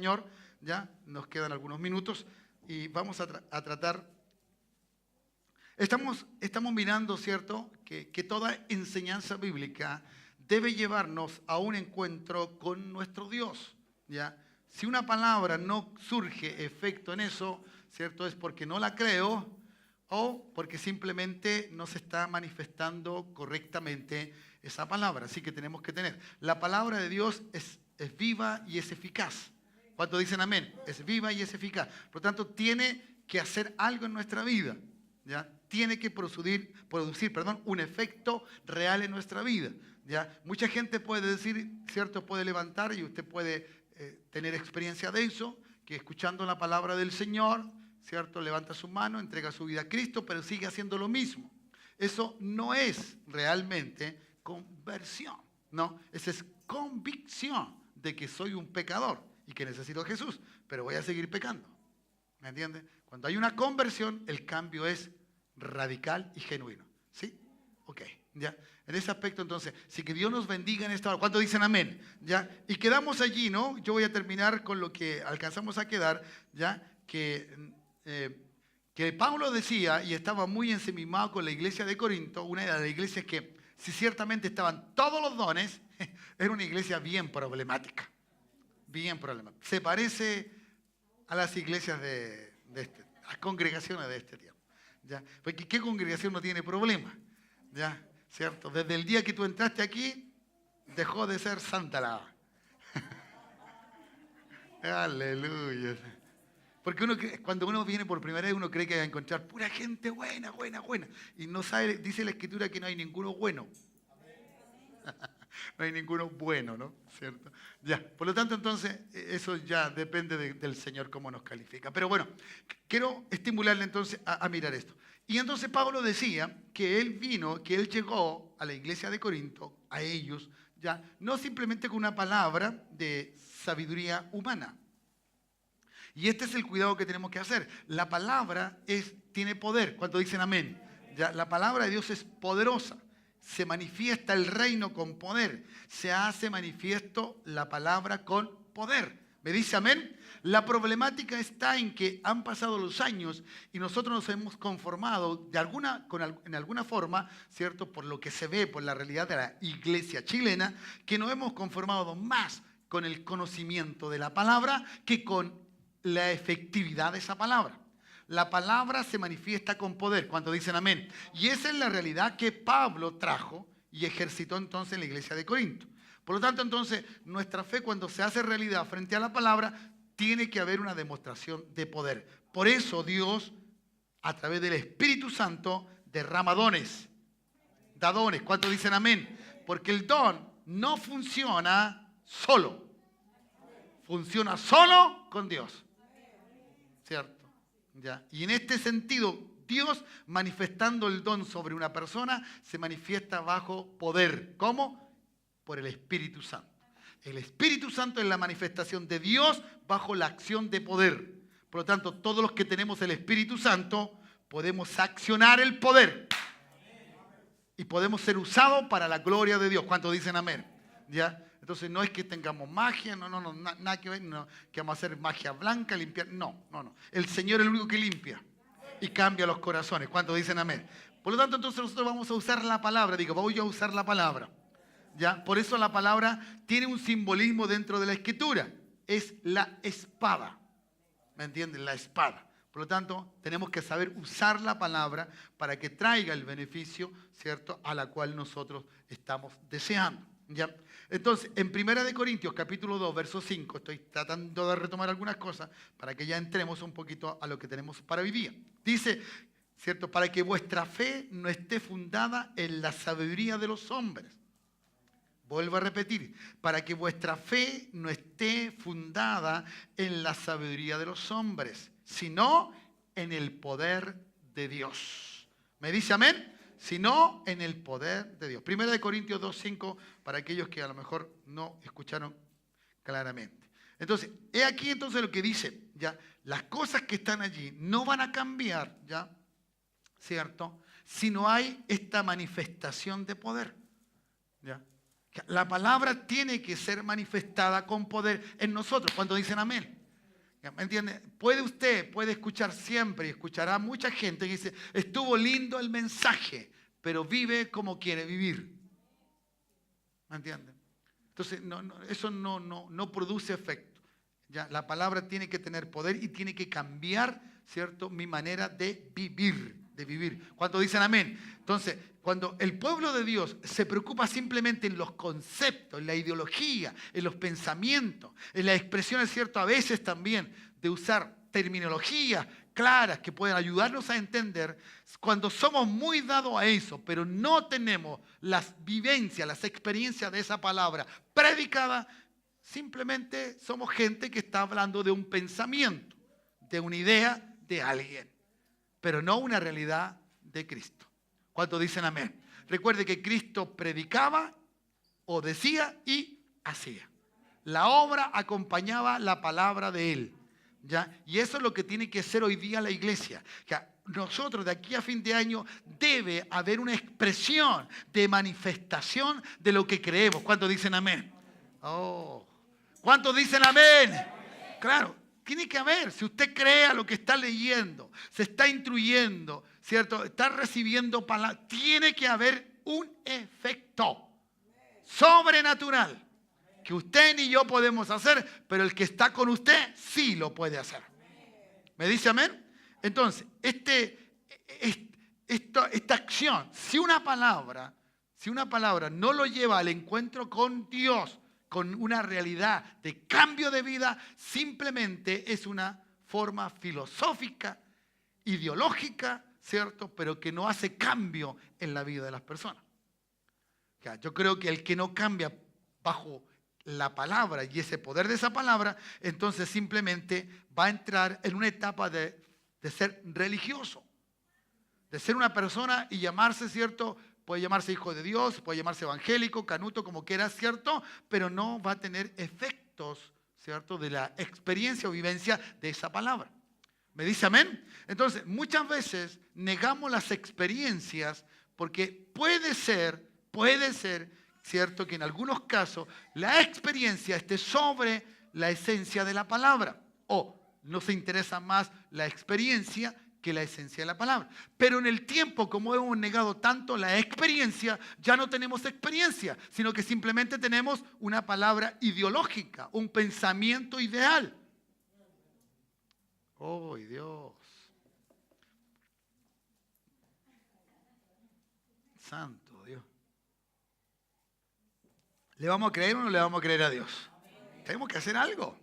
Señor, ya nos quedan algunos minutos y vamos a tratar. Estamos mirando, ¿cierto?, que toda enseñanza bíblica debe llevarnos a un encuentro con nuestro Dios, ¿ya? Si una palabra no surge efecto en eso, ¿cierto?, es porque no la creo o porque simplemente no se está manifestando correctamente esa palabra. Así que tenemos que tener. La palabra de Dios es viva y es eficaz. ¿Cuántos dicen amén? Es viva y es eficaz. Por lo tanto, tiene que hacer algo en nuestra vida, ¿ya? Tiene que producir, un efecto real en nuestra vida, ¿ya? Mucha gente puede decir, ¿cierto? Puede levantar y usted puede tener experiencia de eso, que escuchando la palabra del Señor, ¿cierto?, levanta su mano, entrega su vida a Cristo, pero sigue haciendo lo mismo. Eso no es realmente conversión, ¿no? Esa es convicción de que soy un pecador y que necesito a Jesús, pero voy a seguir pecando. ¿Me entiende? Cuando hay una conversión, el cambio es radical y genuino. ¿Sí? Ok, ya. En ese aspecto, entonces, sí, que Dios nos bendiga en esta hora. ¿Cuántos dicen amén? ¿Ya? Y quedamos allí, ¿no? Yo voy a terminar con lo que alcanzamos a quedar, ¿ya? Que Pablo decía, y estaba muy ensimismado con la iglesia de Corinto, una de las iglesias que, si ciertamente estaban todos los dones, era una iglesia bien problemática. Bien problemática. Se parece a las iglesias las congregaciones de este tiempo. ¿Ya? Porque ¿qué congregación no tiene problema? ¿Ya? ¿Cierto? Desde el día que tú entraste aquí, dejó de ser Santa la. Aleluya. Porque cuando uno viene por primera vez, uno cree que va a encontrar pura gente buena. Y no sabe, dice la Escritura que no hay ninguno bueno. No hay ninguno bueno, ¿no? ¿Cierto? Ya. Por lo tanto, entonces, eso ya depende del Señor cómo nos califica. Pero bueno, quiero estimularle entonces a mirar esto. Y entonces Pablo decía que él llegó a la iglesia de Corinto, a ellos, ya, no simplemente con una palabra de sabiduría humana. Y este es el cuidado que tenemos que hacer. La palabra tiene poder. ¿Cuántos dicen amén? Ya, la palabra de Dios es poderosa. Se manifiesta el reino con poder. Se hace manifiesto la palabra con poder. ¿Me dice amén? La problemática está en que han pasado los años y nosotros nos hemos conformado en alguna forma, ¿cierto? Por lo que se ve, por la realidad de la iglesia chilena, que nos hemos conformado más con el conocimiento de la palabra que con la efectividad de esa palabra. La palabra se manifiesta con poder, cuando dicen amén. Y esa es la realidad que Pablo trajo y ejercitó entonces en la iglesia de Corinto. Por lo tanto, entonces, nuestra fe cuando se hace realidad frente a la palabra, tiene que haber una demostración de poder. Por eso Dios, a través del Espíritu Santo, derrama dones. Da dones. ¿Cuántos dicen amén? Porque el don no funciona solo. Funciona solo con Dios. ¿Cierto? ¿Ya? Y en este sentido, Dios manifestando el don sobre una persona se manifiesta bajo poder. ¿Cómo? Por el Espíritu Santo. El Espíritu Santo es la manifestación de Dios bajo la acción de poder. Por lo tanto, todos los que tenemos el Espíritu Santo podemos accionar el poder. Y podemos ser usados para la gloria de Dios. ¿Cuántos dicen amén? ¿Ya? Entonces no es que tengamos magia, nada que ver, no, que vamos a hacer magia blanca, limpiar. No. El Señor es el único que limpia y cambia los corazones. ¿Cuántos dicen amén? Por lo tanto, entonces nosotros vamos a usar la palabra. Voy a usar la palabra. ¿Ya? Por eso la palabra tiene un simbolismo dentro de la Escritura. Es la espada. ¿Me entienden? La espada. Por lo tanto, tenemos que saber usar la palabra para que traiga el beneficio, ¿cierto?, a la cual nosotros estamos deseando. ¿Ya? Entonces, en 1 Corintios capítulo 2, verso 5, estoy tratando de retomar algunas cosas para que ya entremos un poquito a lo que tenemos para hoy día. Dice, ¿cierto?, para que vuestra fe no esté fundada en la sabiduría de los hombres. Vuelvo a repetir, para que vuestra fe no esté fundada en la sabiduría de los hombres, sino en el poder de Dios. ¿Me dice amén? Sino en el poder de Dios. 1 Corintios 2:5, para aquellos que a lo mejor no escucharon claramente. Entonces, he aquí entonces lo que dice, ya, las cosas que están allí no van a cambiar, ya, ¿cierto? Si no hay esta manifestación de poder, ya. La palabra tiene que ser manifestada con poder en nosotros. Cuando dicen amén. ¿Me entiende? Puede escuchar siempre y escuchará mucha gente que dice, estuvo lindo el mensaje, pero vive como quiere vivir. ¿Me entiende? Entonces, eso no produce efecto. ¿Ya? La palabra tiene que tener poder y tiene que cambiar, ¿cierto?, mi manera de vivir. Cuando dicen amén. Entonces, cuando el pueblo de Dios se preocupa simplemente en los conceptos, en la ideología, en los pensamientos, en las expresiones, ¿cierto?, a veces también de usar terminologías claras que pueden ayudarnos a entender, cuando somos muy dados a eso, pero no tenemos las vivencias, las experiencias de esa palabra predicada, simplemente somos gente que está hablando de un pensamiento, de una idea de alguien, pero no una realidad de Cristo. ¿Cuántos dicen amén? Recuerde que Cristo predicaba o decía y hacía. La obra acompañaba la palabra de Él. ¿Ya? Y eso es lo que tiene que ser hoy día la iglesia. Nosotros de aquí a fin de año debe haber una expresión de manifestación de lo que creemos. ¿Cuántos dicen amén? Oh. ¿Cuántos dicen amén? Claro. Tiene que haber, si usted crea lo que está leyendo, se está instruyendo, ¿cierto? Está recibiendo palabras, tiene que haber un efecto sobrenatural que usted ni yo podemos hacer, pero el que está con usted sí lo puede hacer. ¿Me dice amén? Entonces, esta acción, si una palabra no lo lleva al encuentro con Dios, con una realidad de cambio de vida, simplemente es una forma filosófica, ideológica, ¿cierto? Pero que no hace cambio en la vida de las personas. Yo creo que el que no cambia bajo la palabra y ese poder de esa palabra, entonces simplemente va a entrar en una etapa de ser religioso, de ser una persona y llamarse, ¿cierto?, puede llamarse hijo de Dios, puede llamarse evangélico, canuto, como quiera, ¿cierto? Pero no va a tener efectos, ¿cierto?, de la experiencia o vivencia de esa palabra. ¿Me dice amén? Entonces, muchas veces negamos las experiencias porque puede ser, ¿cierto?, que en algunos casos la experiencia esté sobre la esencia de la palabra. O nos interesa más la experiencia que la esencia de la palabra. Pero en el tiempo, como hemos negado tanto la experiencia, ya no tenemos experiencia, sino que simplemente tenemos una palabra ideológica, un pensamiento ideal. ¡Oh, Dios! Santo Dios. ¿Le vamos a creer o no le vamos a creer a Dios? Tenemos que hacer algo.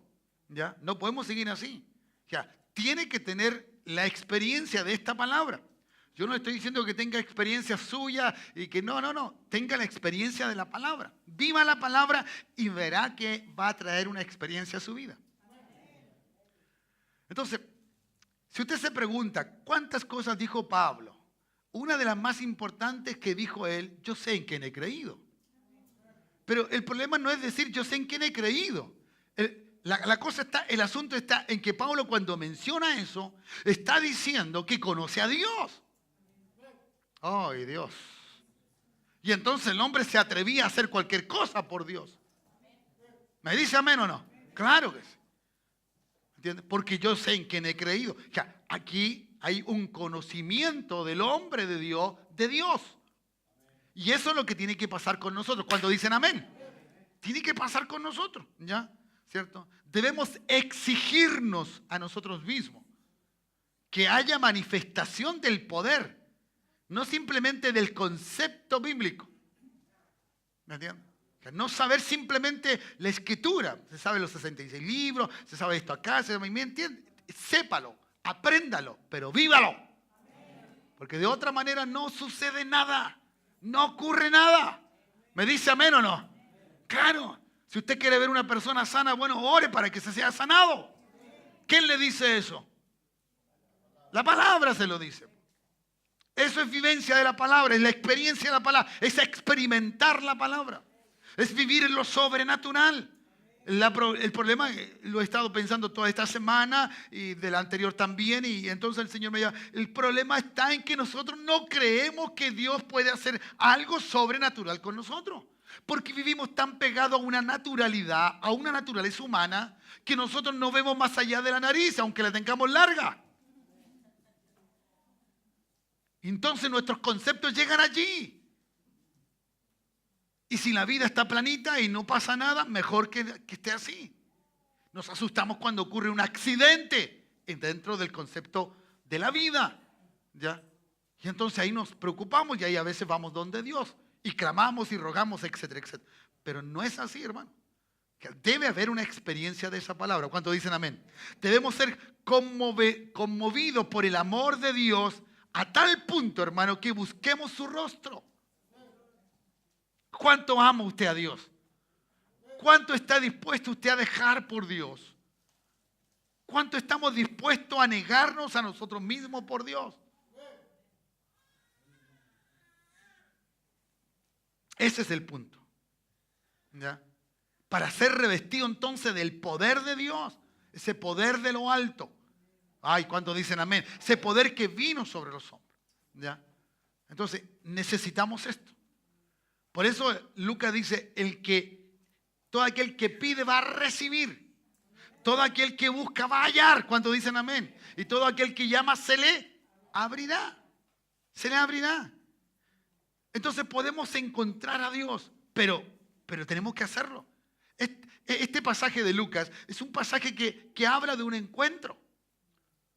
¿Ya? No podemos seguir así. Ya, tiene que tener la experiencia de esta palabra. Yo no estoy diciendo que tenga experiencia suya y que no. Tenga la experiencia de la palabra. Viva la palabra y verá que va a traer una experiencia a su vida. Entonces, si usted se pregunta, ¿cuántas cosas dijo Pablo? Una de las más importantes que dijo él, yo sé en quién he creído. Pero el problema no es decir yo sé en quién he creído. El asunto está en que Pablo, cuando menciona eso, está diciendo que conoce a Dios. ¡Ay, Dios! Y entonces el hombre se atrevía a hacer cualquier cosa por Dios. ¿Me dice amén o no? Claro que sí. ¿Entiendes? Porque yo sé en quién he creído. O sea, aquí hay un conocimiento del hombre de Dios, Y eso es lo que tiene que pasar con nosotros. Cuando dicen amén, tiene que pasar con nosotros, ¿ya? ¿Cierto? Debemos exigirnos a nosotros mismos que haya manifestación del poder, no simplemente del concepto bíblico. ¿Me entiendes? No saber simplemente la escritura. Se sabe los 66 libros, se sabe esto acá, ¿me entiende? Sépalo, apréndalo, pero vívalo. Porque de otra manera no sucede nada, no ocurre nada. ¿Me dice amén o no? Claro. Si usted quiere ver una persona sana, bueno, ore para que se sea sanado. ¿Quién le dice eso? La palabra se lo dice. Eso es vivencia de la palabra, es la experiencia de la palabra, es experimentar la palabra, es vivir en lo sobrenatural. El problema, lo he estado pensando toda esta semana y de la anterior también, y entonces el Señor me dijo, el problema está en que nosotros no creemos que Dios puede hacer algo sobrenatural con nosotros. Porque vivimos tan pegados a una naturalidad, a una naturaleza humana, que nosotros no vemos más allá de la nariz, aunque la tengamos larga. Entonces nuestros conceptos llegan allí. Y si la vida está planita y no pasa nada, mejor que esté así. Nos asustamos cuando ocurre un accidente dentro del concepto de la vida, ¿ya? Y entonces ahí nos preocupamos y ahí a veces vamos donde Dios y clamamos y rogamos, etcétera, etcétera. Pero no es así, hermano. Debe haber una experiencia de esa palabra. ¿Cuántos dicen amén? Debemos ser conmovidos por el amor de Dios a tal punto, hermano, que busquemos su rostro. ¿Cuánto ama usted a Dios? ¿Cuánto está dispuesto usted a dejar por Dios? ¿Cuánto estamos dispuestos a negarnos a nosotros mismos por Dios? Ese es el punto, ¿ya? Para ser revestido entonces del poder de Dios, ese poder de lo alto. Ay, ¿cuántos dicen amén? Ese poder que vino sobre los hombres, ¿ya? Entonces, necesitamos esto. Por eso Lucas dice, todo aquel que pide va a recibir. Todo aquel que busca va a hallar. ¿Cuántos dicen amén? Y todo aquel que llama se le abrirá. Se le abrirá. Entonces podemos encontrar a Dios, pero tenemos que hacerlo. Este pasaje de Lucas es un pasaje que habla de un encuentro.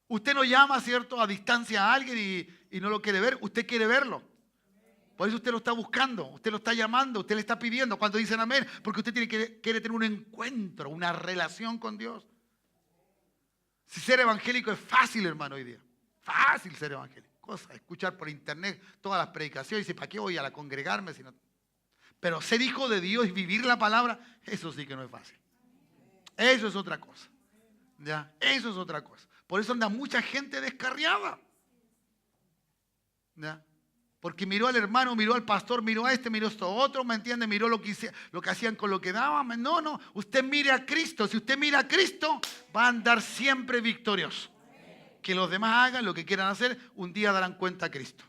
Usted no llama, ¿cierto?, a distancia a alguien y no lo quiere ver. Usted quiere verlo. Por eso usted lo está buscando, usted lo está llamando, usted le está pidiendo. ¿Cuántos dicen amén? Porque usted quiere tener un encuentro, una relación con Dios. Si ser evangélico es fácil, hermano, hoy día. Fácil ser evangélico. Escuchar por internet todas las predicaciones y decir, ¿para qué voy a congregarme? Pero ser hijo de Dios y vivir la palabra, eso sí que no es fácil. Eso es otra cosa. ¿Ya? Eso es otra cosa. Por eso anda mucha gente descarriada. ¿Ya? Porque miró al hermano, miró al pastor, miró a este, miró a esto otro, ¿me entiende? Miró lo que hacían con lo que daban. No, usted mire a Cristo. Si usted mira a Cristo, va a andar siempre victorioso. Que los demás hagan lo que quieran hacer, un día darán cuenta a Cristo.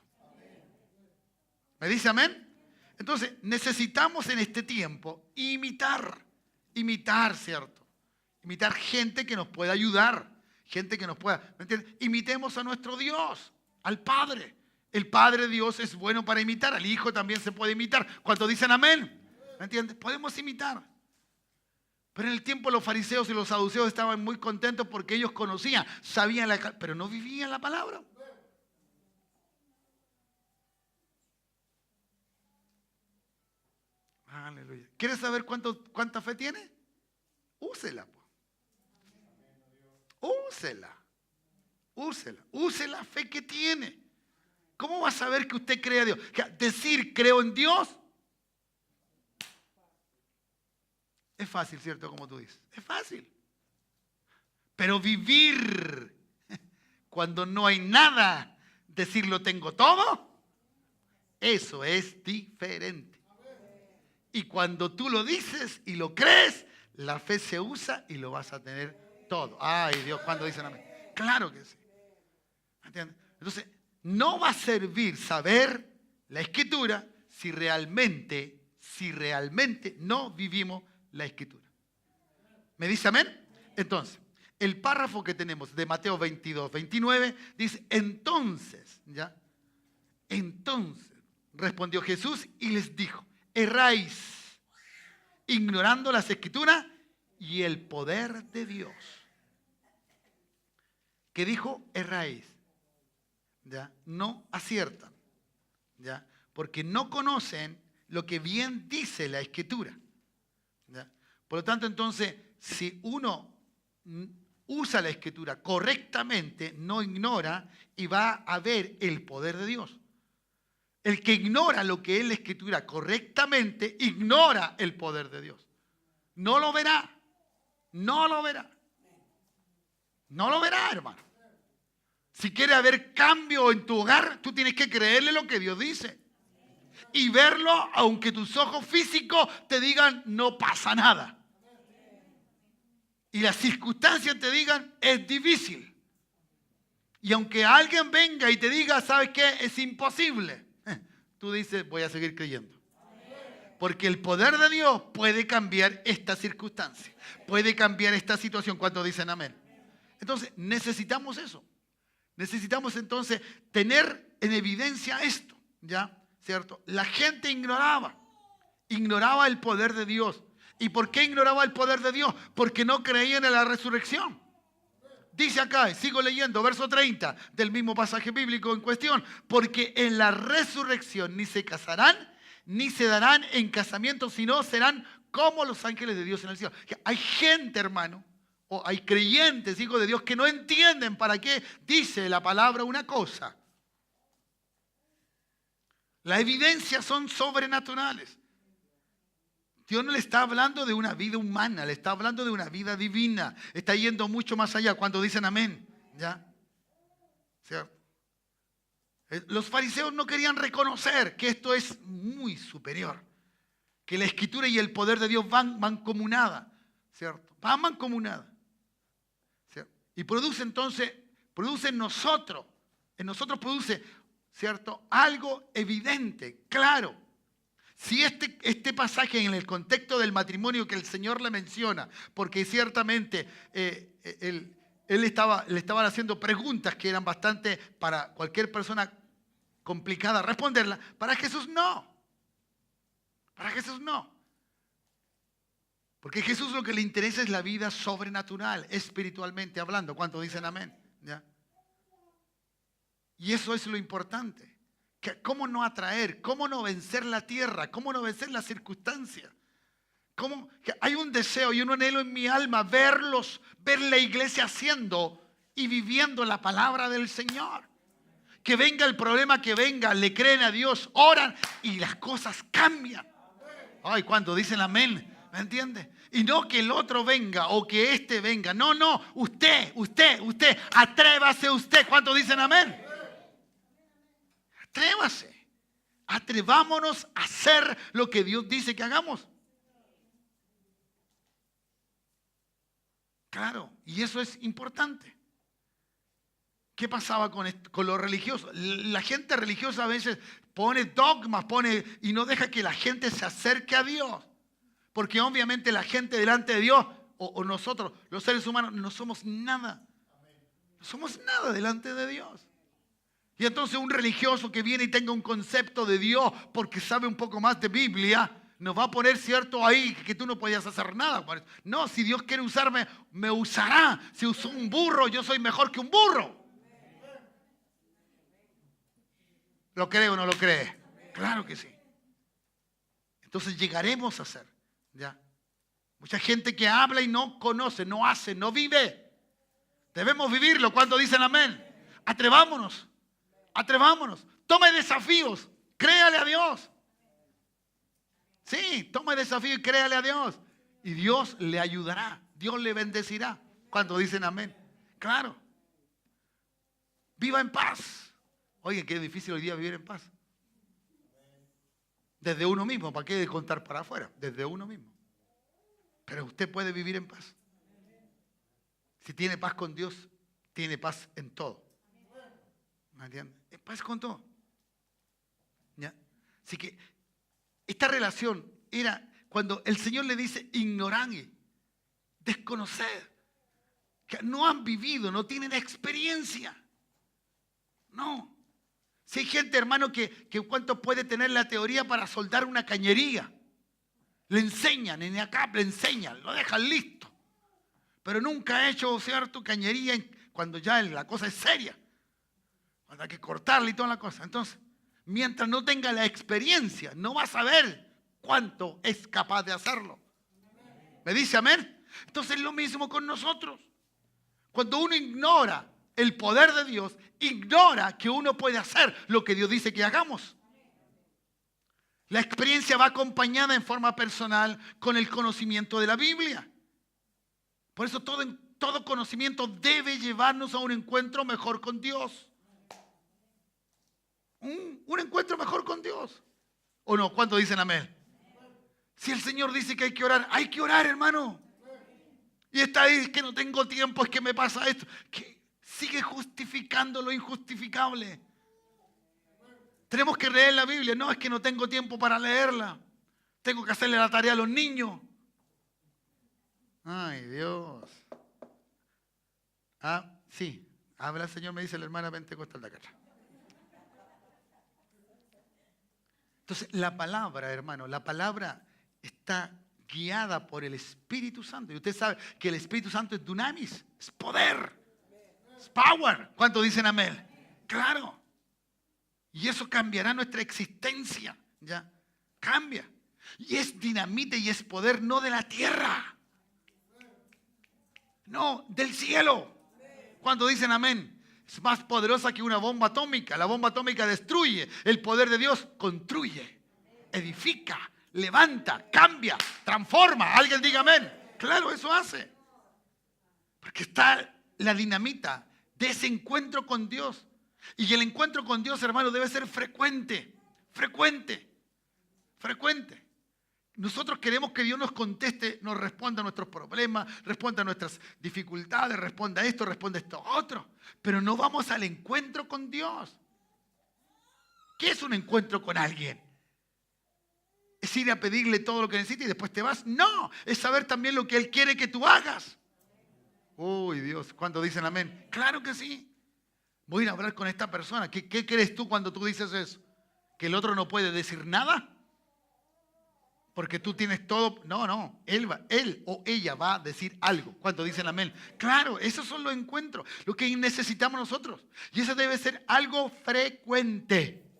¿Me dice amén? Entonces, necesitamos en este tiempo imitar, ¿cierto? Imitar gente que nos pueda ayudar, gente que nos pueda, ¿me entiendes? Imitemos a nuestro Dios, al Padre. El Padre Dios es bueno para imitar, al Hijo también se puede imitar. ¿Cuántos dicen amén? ¿Me entiendes? Podemos imitar. Pero en el tiempo los fariseos y los saduceos estaban muy contentos porque ellos conocían, sabían, pero no vivían la palabra. Aleluya. ¿Quieres saber cuánta fe tiene? Úsela. Úsela. Use la fe que tiene. ¿Cómo va a saber que usted cree a Dios? Decir creo en Dios es fácil, ¿cierto? Como tú dices. Es fácil. Pero vivir cuando no hay nada, decir lo tengo todo, eso es diferente. Y cuando tú lo dices y lo crees, la fe se usa y lo vas a tener todo. Ay, Dios, ¿cuándo dicen amén? Claro que sí. ¿Entiendes? Entonces, no va a servir saber la Escritura si realmente no vivimos la Escritura. ¿Me dice amén? Entonces, el párrafo que tenemos de Mateo 22, 29 dice, entonces respondió Jesús y les dijo, erráis, ignorando las Escrituras y el poder de Dios. ¿Qué dijo? Erráis. ¿Ya? No aciertan, ¿ya? Porque no conocen lo que bien dice la Escritura, ¿ya? Por lo tanto, entonces, si uno usa la Escritura correctamente, no ignora y va a ver el poder de Dios. El que ignora lo que es la Escritura correctamente, ignora el poder de Dios. No lo verá, hermano. Si quiere haber cambio en tu hogar, tú tienes que creerle lo que Dios dice. Y verlo, aunque tus ojos físicos te digan, no pasa nada. Y las circunstancias te digan, es difícil. Y aunque alguien venga y te diga, ¿sabes qué? Es imposible. Tú dices, voy a seguir creyendo. Porque el poder de Dios puede cambiar esta circunstancia, puede cambiar esta situación. Cuando dicen amén. Entonces, necesitamos eso. Necesitamos entonces tener en evidencia esto, ¿ya? ¿Cierto? La gente ignoraba el poder de Dios. ¿Y por qué ignoraba el poder de Dios? Porque no creían en la resurrección. Dice acá, sigo leyendo, verso 30 del mismo pasaje bíblico en cuestión. Porque en la resurrección ni se casarán, ni se darán en casamiento, sino serán como los ángeles de Dios en el cielo. Hay gente, hermano, o hay creyentes, hijos de Dios, que no entienden para qué dice la palabra una cosa. Las evidencias son sobrenaturales. Dios no le está hablando de una vida humana, le está hablando de una vida divina. Está yendo mucho más allá cuando dicen amén. ¿Ya? ¿Cierto? Los fariseos no querían reconocer que esto es muy superior. Que la escritura y el poder de Dios van mancomunadas. ¿Cierto? Van mancomunadas. ¿Cierto? Y produce entonces, produce en nosotros produce, ¿cierto? Algo evidente, claro. Si este pasaje en el contexto del matrimonio que el Señor le menciona, porque ciertamente le estaban haciendo preguntas que eran bastante para cualquier persona complicada responderla, para Jesús no. Para Jesús no. Porque a Jesús lo que le interesa es la vida sobrenatural, espiritualmente hablando. ¿Cuántos dicen amén? ¿Ya? Y eso es lo importante. ¿Cómo no atraer? ¿Cómo no vencer la tierra? ¿Cómo no vencer las circunstancias? Hay un deseo y un anhelo en mi alma ver la iglesia haciendo y viviendo la palabra del Señor. Que venga el problema que venga, le creen a Dios, oran y las cosas cambian. Ay, cuando dicen amén, ¿me entiende? Y no que el otro venga o que este venga. No, usted, atrévase usted. ¿Cuántos dicen amén? Atrévase. Atrevámonos a hacer lo que Dios dice que hagamos. Claro, y eso es importante. ¿Qué pasaba con los religiosos? La gente religiosa a veces pone dogmas, y no deja que la gente se acerque a Dios. Porque obviamente la gente delante de Dios, o nosotros, los seres humanos, no somos nada. No somos nada delante de Dios. Y entonces un religioso que viene y tenga un concepto de Dios porque sabe un poco más de Biblia, nos va a poner cierto ahí que tú no podías hacer nada. No, si Dios quiere usarme, me usará. Si usó un burro, yo soy mejor que un burro. ¿Lo cree o no lo cree? Claro que sí. Entonces llegaremos a ser. ¿Ya? Mucha gente que habla y no conoce, no hace, no vive. Debemos vivirlo. Cuando dicen amén, atrevámonos. Atrevámonos. Tome desafíos. Créale a Dios. Sí, tome desafíos y créale a Dios. Y Dios le ayudará. Dios le bendecirá. Cuando dicen amén. Claro. Viva en paz. Oye, qué difícil hoy día vivir en paz. Desde uno mismo. ¿Para qué contar para afuera? Desde uno mismo. Pero usted puede vivir en paz. Si tiene paz con Dios, tiene paz en todo. ¿Me entiendes? Es paz con todo. ¿Ya? Así que esta relación era cuando el Señor le dice ignorar, desconocer, que no han vivido, no tienen experiencia. No. Si hay gente, hermano, que cuánto puede tener la teoría para soldar una cañería. Le enseñan, en acá le enseñan, lo dejan listo. Pero nunca ha hecho, ¿cierto?, cañería cuando ya la cosa es seria. Cuando hay que cortarle y toda la cosa. Entonces, mientras no tenga la experiencia, no va a saber cuánto es capaz de hacerlo. ¿Me dice amén? Entonces es lo mismo con nosotros. Cuando uno ignora el poder de Dios, ignora que uno puede hacer lo que Dios dice que hagamos. La experiencia va acompañada en forma personal con el conocimiento de la Biblia. Por eso todo conocimiento debe llevarnos a un encuentro mejor con Dios. Un encuentro mejor con Dios. ¿O no? ¿Cuántos dicen amén? Si el Señor dice que hay que orar, hermano. Y está ahí, es que no tengo tiempo, es que me pasa esto. Que sigue justificando lo injustificable. Tenemos que leer la Biblia. No, es que no tengo tiempo para leerla. Tengo que hacerle la tarea a los niños. Ay, Dios. Ah, sí. Habla el Señor, me dice la hermana Pentecostal de acá. Entonces, la palabra, hermano, la palabra está guiada por el Espíritu Santo. Y usted sabe que el Espíritu Santo es dunamis, es poder, es power. ¿Cuántos dicen amén? Claro. Y eso cambiará nuestra existencia. Ya, cambia. Y es dinamita y es poder no de la tierra. No, del cielo. ¿Cuántos dicen amén? Es más poderosa que una bomba atómica. La bomba atómica destruye. El poder de Dios construye, edifica, levanta, cambia, transforma. Alguien diga amén. Claro, eso hace. Porque está la dinamita de ese encuentro con Dios. Y el encuentro con Dios, hermano, debe ser frecuente. Frecuente. Frecuente. Nosotros queremos que Dios nos conteste, nos responda a nuestros problemas, responda a nuestras dificultades, responda a esto, responda a esto otro. Pero no vamos al encuentro con Dios. ¿Qué es un encuentro con alguien? ¿Es ir a pedirle todo lo que necesita y después te vas? No, es saber también lo que Él quiere que tú hagas. Uy, Dios, ¿cuándo dicen amén? Claro que sí. Voy a ir a hablar con esta persona. ¿Qué crees tú cuando tú dices eso? ¿Que el otro no puede decir nada? Porque tú tienes todo. No. Él o ella va a decir algo. ¿Cuánto dicen amén? Claro, esos son los encuentros. Lo que necesitamos nosotros. Y eso debe ser algo frecuente.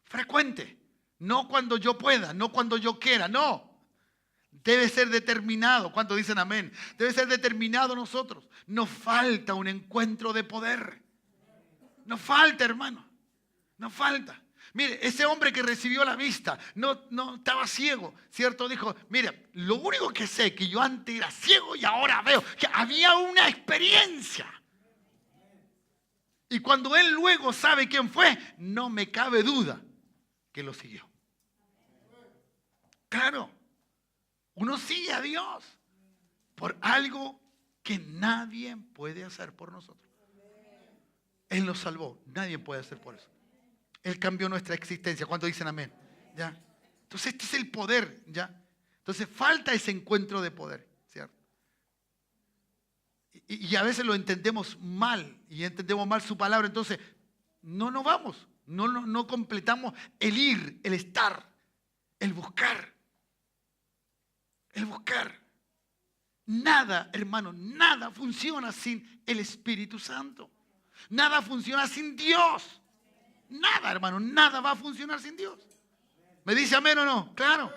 Frecuente. No cuando yo pueda, no cuando yo quiera, no. Debe ser determinado. ¿Cuánto dicen amén? Debe ser determinado nosotros. Nos falta un encuentro de poder. Nos falta, hermano. Nos falta. Mire, ese hombre que recibió la vista, no estaba ciego, ¿cierto? Dijo, mire, lo único que sé es que yo antes era ciego y ahora veo. Que había una experiencia. Y cuando él luego sabe quién fue, no me cabe duda que lo siguió. Claro, uno sigue a Dios por algo que nadie puede hacer por nosotros. Él nos salvó, nadie puede hacer por eso. Él cambió nuestra existencia. ¿Cuántos dicen amén? ¿Ya? Entonces este es el poder, ¿ya? Entonces falta ese encuentro de poder, ¿cierto? Y a veces lo entendemos mal, y entendemos mal su palabra, entonces no nos vamos, no completamos el ir, el estar, el buscar. El buscar. Nada, hermano, nada funciona sin el Espíritu Santo. Nada funciona sin Dios. Nada, hermano, nada va a funcionar sin Dios. ¿Me dice amén o no? Claro.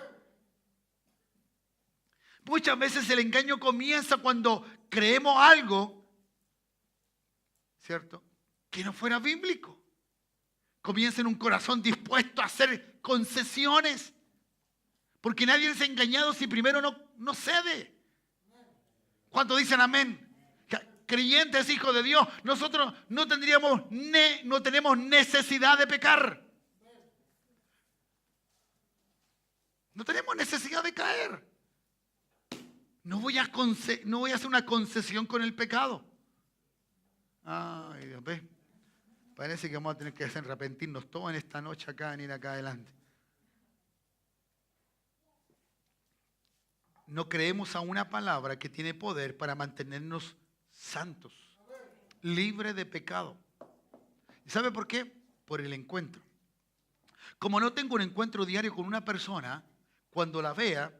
Muchas veces el engaño comienza cuando creemos algo, ¿cierto?, que no fuera bíblico. Comienza en un corazón dispuesto a hacer concesiones. Porque nadie es engañado si primero no cede. ¿Cuántos dicen amén? Creyentes, hijos de Dios, nosotros no tenemos necesidad de pecar. No tenemos necesidad de caer. No voy a hacer una concesión con el pecado. Ay, Dios, ¿ves? Parece que vamos a tener que arrepentirnos todos en esta noche acá, venir acá adelante. No creemos a una palabra que tiene poder para mantenernos santos, libres de pecado. ¿Y sabe por qué? Por el encuentro. Como no tengo un encuentro diario con una persona, cuando la vea,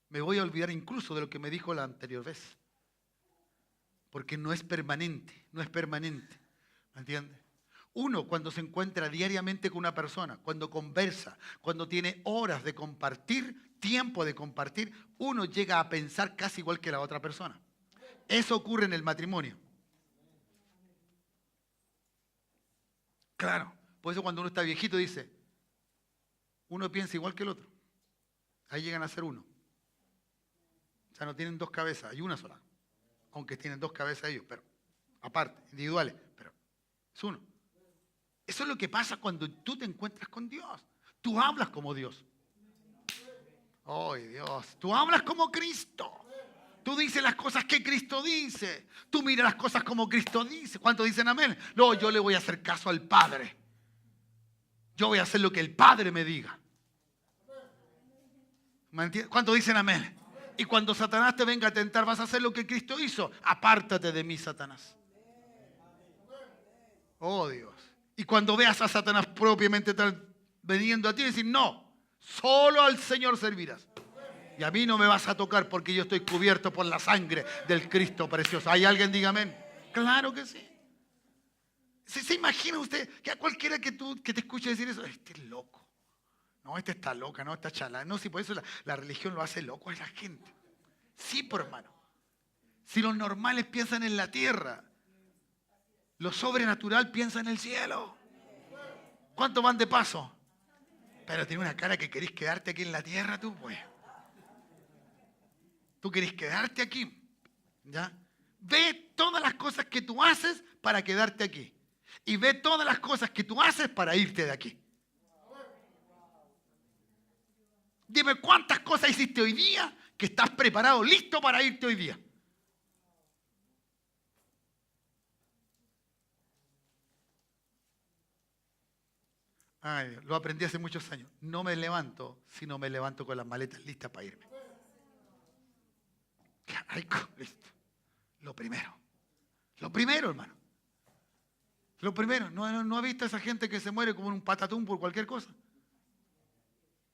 me voy a olvidar incluso de lo que me dijo la anterior vez. Porque no es permanente, no es permanente. ¿Me entiende? Uno, cuando se encuentra diariamente con una persona, cuando conversa, cuando tiene horas de compartir, tiempo de compartir, uno llega a pensar casi igual que la otra persona. Eso ocurre en el matrimonio. Claro, por eso cuando uno está viejito dice, uno piensa igual que el otro. Ahí llegan a ser uno. O sea, no tienen dos cabezas, hay una sola. Aunque tienen dos cabezas ellos, pero aparte, individuales, pero es uno. Eso es lo que pasa cuando tú te encuentras con Dios. Tú hablas como Dios. ¡Oh, Dios! Tú hablas como Cristo. Tú dices las cosas que Cristo dice. Tú miras las cosas como Cristo dice. ¿Cuántos dicen amén? No, yo le voy a hacer caso al Padre. Yo voy a hacer lo que el Padre me diga. ¿Me entiendes? ¿Cuántos dicen amén? Y cuando Satanás te venga a tentar, vas a hacer lo que Cristo hizo. Apártate de mí, Satanás. Oh, Dios. Y cuando veas a Satanás propiamente tal veniendo a ti, decir, no, solo al Señor servirás. Y a mí no me vas a tocar porque yo estoy cubierto por la sangre del Cristo precioso. ¿Hay alguien, diga amén? Claro que sí. ¿Se imagina usted que a cualquiera que te escuche decir eso, este es loco? No, este está loca, no, está chala. No, si por eso la religión lo hace loco a la gente. Sí, por hermano. Si los normales piensan en la tierra, lo sobrenatural piensa en el cielo. ¿Cuántos van de paso? Pero tiene una cara que querés quedarte aquí en la tierra tú, pues. Tú querés quedarte aquí. ¿Ya? Ve todas las cosas que tú haces para quedarte aquí. Y ve todas las cosas que tú haces para irte de aquí. Dime cuántas cosas hiciste hoy día que estás preparado, listo para irte hoy día. Ay, lo aprendí hace muchos años. No me levanto, sino me levanto con las maletas listas para irme. Ay, listo. Lo primero, hermano. Lo primero, ¿no ha visto a esa gente que se muere como un patatún por cualquier cosa?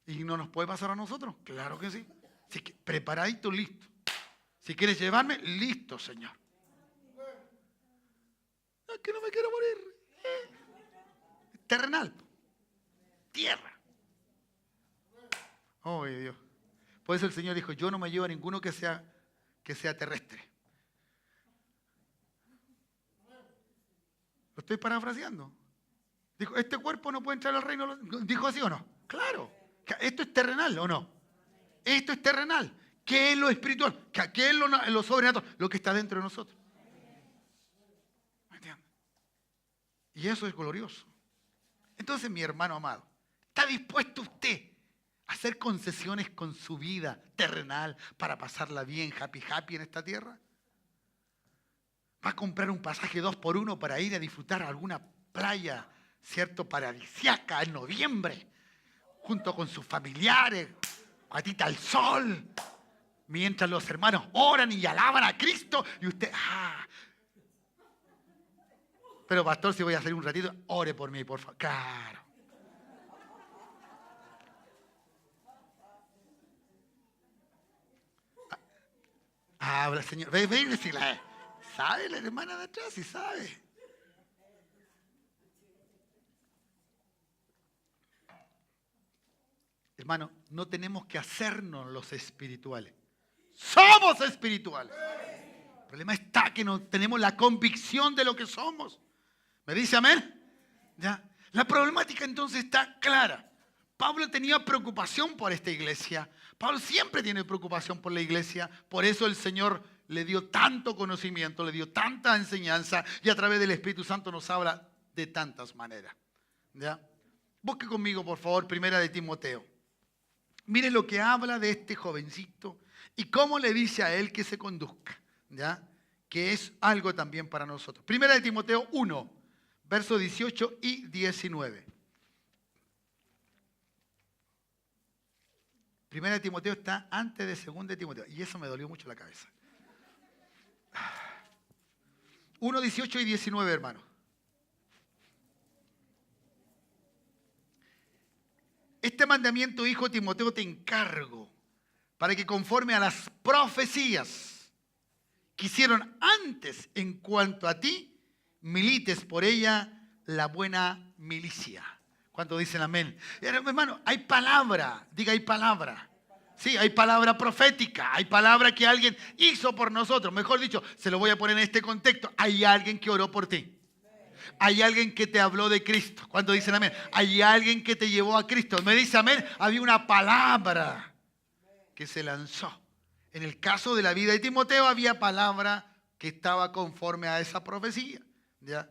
¿Y no nos puede pasar a nosotros? Claro que sí. Así que preparadito, listo. Si quieres llevarme, listo, Señor. Es que no me quiero morir. Terrenal. Tierra. Oh, Dios. Por eso el Señor dijo, yo no me llevo a ninguno que sea terrestre. Lo estoy parafraseando. Dijo, este cuerpo no puede entrar al reino. ¿Dijo así o no? Claro. ¿Esto es terrenal o no? Esto es terrenal. ¿Qué es lo espiritual? ¿Qué es lo sobrenatural? Lo que está dentro de nosotros. ¿Me entiendes? Y eso es glorioso. Entonces, mi hermano amado, ¿está dispuesto usted a hacer concesiones con su vida terrenal para pasarla bien, happy en esta tierra? ¿Va a comprar un pasaje 2x1 para ir a disfrutar a alguna playa, cierto, paradisíaca en noviembre, junto con sus familiares, guatita al sol, mientras los hermanos oran y alaban a Cristo y usted, pero pastor, si voy a salir un ratito, ore por mí, por favor. Claro. Habla, Señor. Ve, si sabe la hermana de atrás, si sabe. Hermano, no tenemos que hacernos los espirituales. Somos espirituales. El problema está que no tenemos la convicción de lo que somos. ¿Me dice amén? ¿Ya? La problemática entonces está clara. Pablo tenía preocupación por esta iglesia. Pablo siempre tiene preocupación por la iglesia. Por eso el Señor le dio tanto conocimiento, le dio tanta enseñanza y a través del Espíritu Santo nos habla de tantas maneras. ¿Ya? Busque conmigo, por favor, Primera de Timoteo. Mire lo que habla de este jovencito y cómo le dice a él que se conduzca. ¿Ya? Que es algo también para nosotros. Primera de Timoteo 1. Versos 18 y 19. Primera de Timoteo está antes de Segunda de Timoteo. Y eso me dolió mucho la cabeza. 1, 18 y 19, hermano. Este mandamiento, hijo Timoteo, te encargo para que conforme a las profecías que hicieron antes en cuanto a ti, milites por ella la buena milicia. ¿Cuántos dicen amén? Hermano, hay palabra, diga hay palabra. Sí, hay palabra profética, hay palabra que alguien hizo por nosotros. Mejor dicho, se lo voy a poner en este contexto. Hay alguien que oró por ti. Hay alguien que te habló de Cristo. ¿Cuántos dicen amén? Hay alguien que te llevó a Cristo. Me dice amén, había una palabra que se lanzó. En el caso de la vida de Timoteo había palabra que estaba conforme a esa profecía. ¿Ya?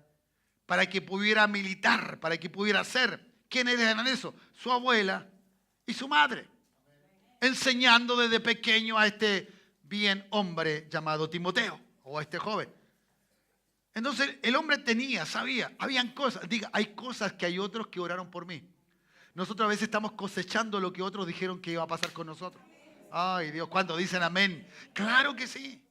Para que pudiera militar, para que pudiera ser. ¿Quiénes eran eso? Su abuela y su madre. Enseñando desde pequeño a este bien hombre llamado Timoteo, o a este joven. Entonces el hombre sabía, habían cosas, diga, hay cosas que hay otros que oraron por mí. Nosotros a veces estamos cosechando lo que otros dijeron que iba a pasar con nosotros. Ay, Dios, ¿cuántos dicen amén? Claro que sí.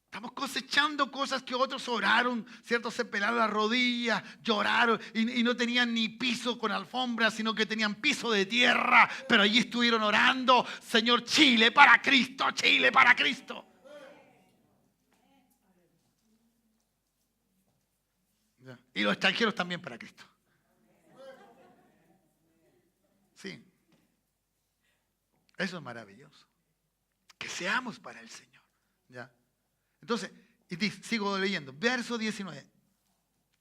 Estamos cosechando cosas que otros oraron, ¿cierto? Se pelaron las rodillas, lloraron y no tenían ni piso con alfombra, sino que tenían piso de tierra. Pero allí estuvieron orando, Señor, Chile para Cristo, Chile para Cristo. Y los extranjeros también para Cristo. Sí. Eso es maravilloso. Que seamos para el Señor. ¿Ya? Entonces, sigo leyendo. Verso 19.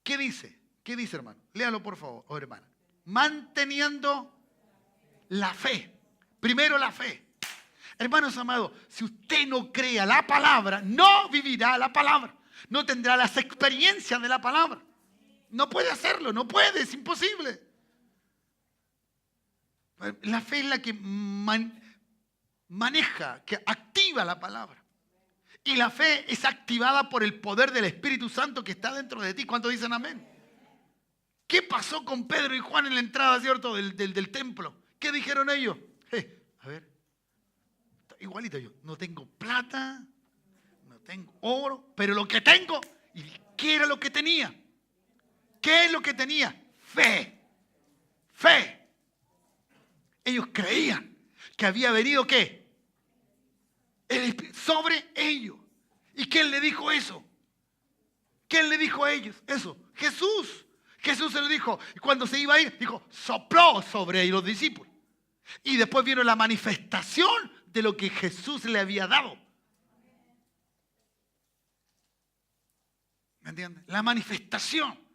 ¿Qué dice? ¿Qué dice, hermano? Léalo, por favor, o hermana. Manteniendo la fe. Primero la fe. Hermanos amados, si usted no crea la palabra, no vivirá la palabra. No tendrá las experiencias de la palabra. No puede hacerlo, no puede, es imposible. La fe es la que maneja, que activa la palabra. Y la fe es activada por el poder del Espíritu Santo que está dentro de ti. ¿Cuántos dicen amén? ¿Qué pasó con Pedro y Juan en la entrada, cierto, del templo? ¿Qué dijeron ellos? A ver, igualito yo. No tengo plata, no tengo oro, pero lo que tengo, ¿y qué era lo que tenía? ¿Qué es lo que tenía? Fe. Fe. Ellos creían que había venido ¿qué? El Espíritu sobre ellos. ¿Y quién le dijo eso? ¿Quién le dijo a ellos eso? Jesús. Jesús se lo dijo. Y cuando se iba a ir, dijo, sopló sobre ellos los discípulos. Y después vino la manifestación de lo que Jesús le había dado. ¿Me entiendes? La manifestación.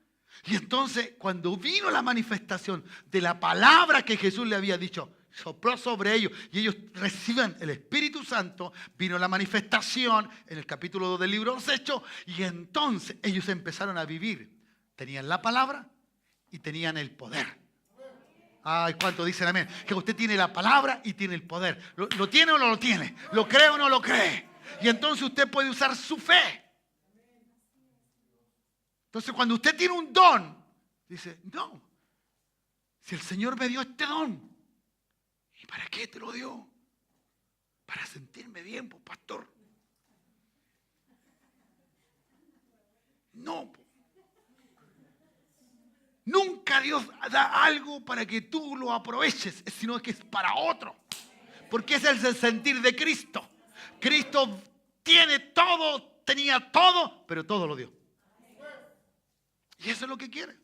Y entonces, cuando vino la manifestación de la palabra que Jesús le había dicho, sopló sobre ellos y ellos reciben el Espíritu Santo, vino la manifestación en el capítulo 2 del libro de los Hechos y entonces ellos empezaron a vivir. Tenían la palabra y tenían el poder. Ay, ¿cuánto dicen amén? Que usted tiene la palabra y tiene el poder. ¿Lo tiene o no lo tiene? ¿Lo cree o no lo cree? Y entonces usted puede usar su fe. Entonces cuando usted tiene un don, dice, no, si el Señor me dio este don, ¿y para qué te lo dio? Para sentirme bien, pues, pastor. No. Nunca Dios da algo para que tú lo aproveches, sino que es para otro. Porque ese es el sentir de Cristo. Cristo tiene todo, tenía todo, pero todo lo dio. Y eso es lo que quiere.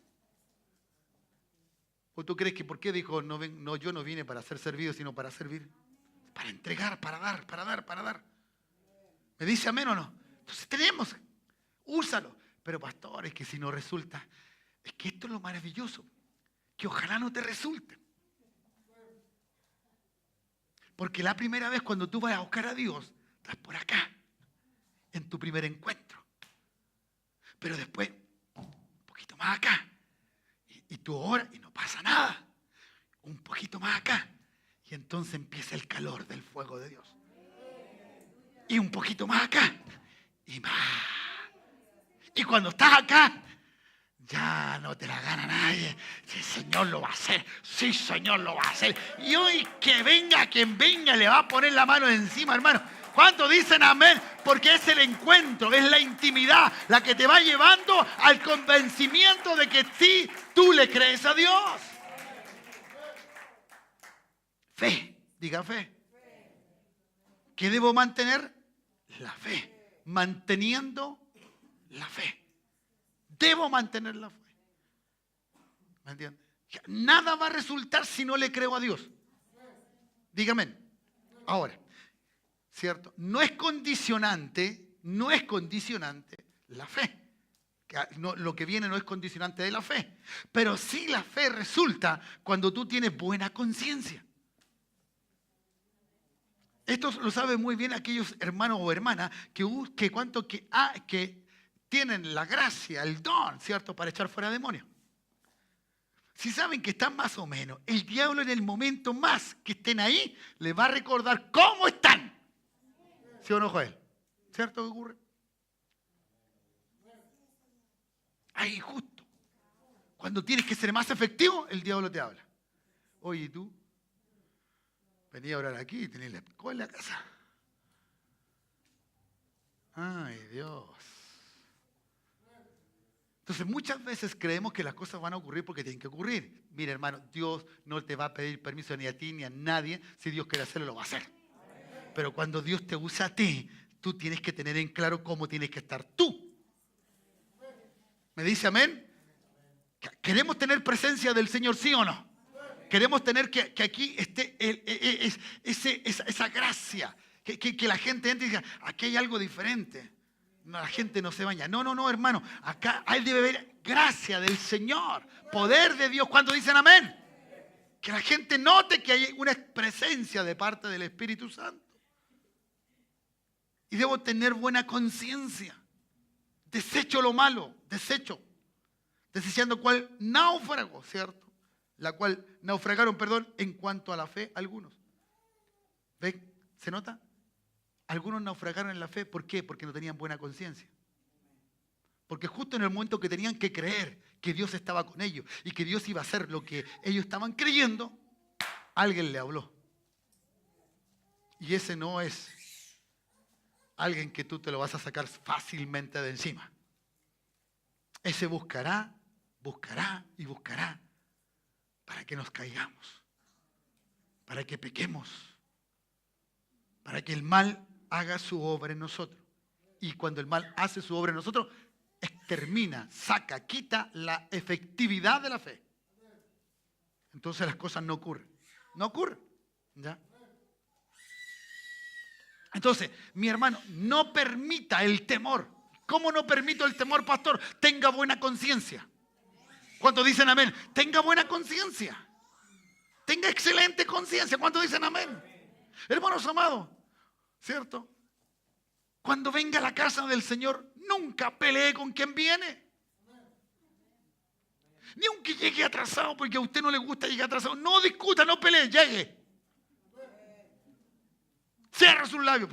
¿O tú crees que por qué dijo, no, yo no vine para ser servido, sino para servir? Para entregar, para dar, para dar, para dar. ¿Me dice amén o no? Entonces tenemos, úsalo. Pero pastor, es que si no resulta, es que esto es lo maravilloso, que ojalá no te resulte. Porque la primera vez cuando tú vas a buscar a Dios, estás por acá, en tu primer encuentro. Pero después, un poquito más acá, y tú oras y no pasa nada. Un poquito más acá, y entonces empieza el calor del fuego de Dios. Y un poquito más acá, y más. Y cuando estás acá, ya no te la gana nadie. Sí, Señor lo va a hacer. Sí, Señor lo va a hacer. Y hoy que venga quien venga, le va a poner la mano encima, hermano. ¿Cuántos dicen amén? Porque es el encuentro, es la intimidad la que te va llevando al convencimiento de que sí, tú le crees a Dios. Fe, diga fe. ¿Qué debo mantener? La fe. Manteniendo la fe. Debo mantener la fe. ¿Me entiendes? Nada va a resultar si no le creo a Dios. Dígame. Ahora, ¿cierto? No es condicionante la fe. Lo que viene no es condicionante de la fe. Pero sí la fe resulta cuando tú tienes buena conciencia. Esto lo saben muy bien aquellos hermanos o hermanas que tienen la gracia, el don, ¿cierto? Para echar fuera demonios. Si saben que están más o menos, el diablo en el momento más que estén ahí, les va a recordar cómo están. ¿Sí o no, Joel? ¿Cierto que ocurre? Ahí justo. Cuando tienes que ser más efectivo, el diablo te habla. Oye, ¿y tú? Venía a orar aquí y tenía la escoba en la casa. Ay, Dios. Entonces muchas veces creemos que las cosas van a ocurrir porque tienen que ocurrir. Mira, hermano, Dios no te va a pedir permiso ni a ti ni a nadie. Si Dios quiere hacerlo, lo va a hacer. Pero cuando Dios te usa a ti, tú tienes que tener en claro cómo tienes que estar tú. ¿Me dice amén? ¿Queremos tener presencia del Señor, sí o no? Queremos tener que aquí esté esa gracia. Que la gente entre y diga, aquí hay algo diferente. No, la gente no se baña. No, hermano. Acá debe haber gracia del Señor. Poder de Dios. ¿Cuántos dicen amén? Que la gente note que hay una presencia de parte del Espíritu Santo. Y debo tener buena conciencia. Desecho lo malo. Desechando cual náufrago, ¿cierto? La cual naufragaron, en cuanto a la fe algunos. ¿Ven? ¿Se nota? Algunos naufragaron en la fe. ¿Por qué? Porque no tenían buena conciencia. Porque justo en el momento que tenían que creer que Dios estaba con ellos y que Dios iba a hacer lo que ellos estaban creyendo, alguien le habló. Y ese no es alguien que tú te lo vas a sacar fácilmente de encima. Ese buscará y buscará para que nos caigamos, para que pequemos, para que el mal haga su obra en nosotros. Y cuando el mal hace su obra en nosotros, extermina, saca, quita la efectividad de la fe. Entonces las cosas no ocurren. No ocurren. ¿Ya? Entonces, mi hermano, no permita el temor. ¿Cómo no permito el temor, pastor? Tenga buena conciencia. ¿Cuántos dicen amén? Tenga buena conciencia. Tenga excelente conciencia. ¿Cuántos dicen amén? Hermanos amados, ¿cierto? Cuando venga a la casa del Señor, nunca pelee con quien viene. Ni aunque llegue atrasado, porque a usted no le gusta llegar atrasado. No discuta, no pelee, llegue. Cierra sus labios.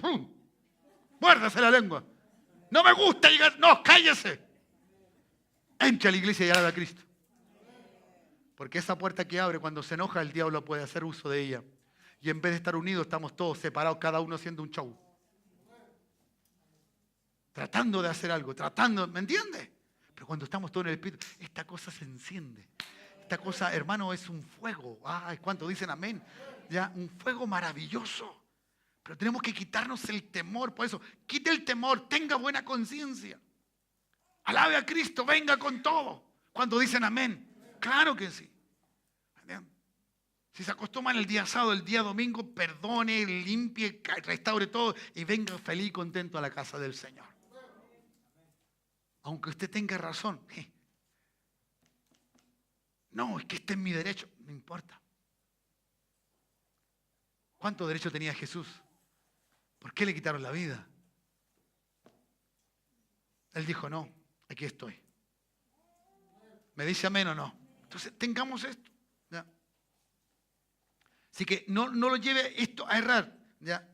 Muérdase la lengua. No me gusta llegar. No, cállese. Entre a la iglesia y alabe a Cristo. Porque esa puerta que abre cuando se enoja, el diablo puede hacer uso de ella. Y en vez de estar unidos, estamos todos separados, cada uno haciendo un show. Tratando de hacer algo, ¿me entiende? Pero cuando estamos todos en el Espíritu, esta cosa se enciende. Esta cosa, hermano, es un fuego. Ay, ¿cuántos dicen amén? Ya, un fuego maravilloso. Pero tenemos que quitarnos el temor. Por eso, quite el temor, tenga buena conciencia. Alabe a Cristo, venga con todo. Cuando dicen amén. Claro que sí. Si se acostó mal el día sábado, el día domingo, perdone, limpie, restaure todo y venga feliz y contento a la casa del Señor. Aunque usted tenga razón. No, es que este es mi derecho. No importa. ¿Cuánto derecho tenía Jesús? ¿Por qué le quitaron la vida? Él dijo, no, aquí estoy. ¿Me dice amén o no? Entonces, tengamos esto. ¿Ya? Así que no lo lleve esto a errar. ¿Ya?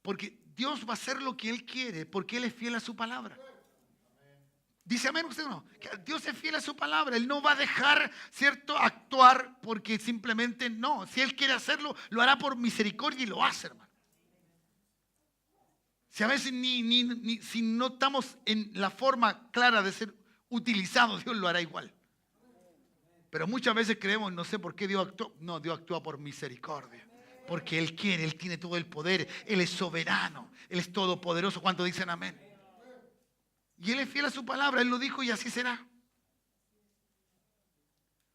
Porque Dios va a hacer lo que Él quiere, porque Él es fiel a su palabra. ¿Dice amén usted o no? Que Dios es fiel a su palabra. Él no va a dejar, ¿cierto?, actuar porque simplemente no. Si Él quiere hacerlo, lo hará por misericordia y lo hace, hermano. Si a veces si no estamos en la forma clara de ser utilizados, Dios lo hará igual. Pero muchas veces creemos, no sé por qué Dios actúa. No, Dios actúa por misericordia. Porque Él quiere, Él tiene todo el poder. Él es soberano, Él es todopoderoso. ¿Cuántos dicen amén? Y Él es fiel a su palabra, Él lo dijo y así será.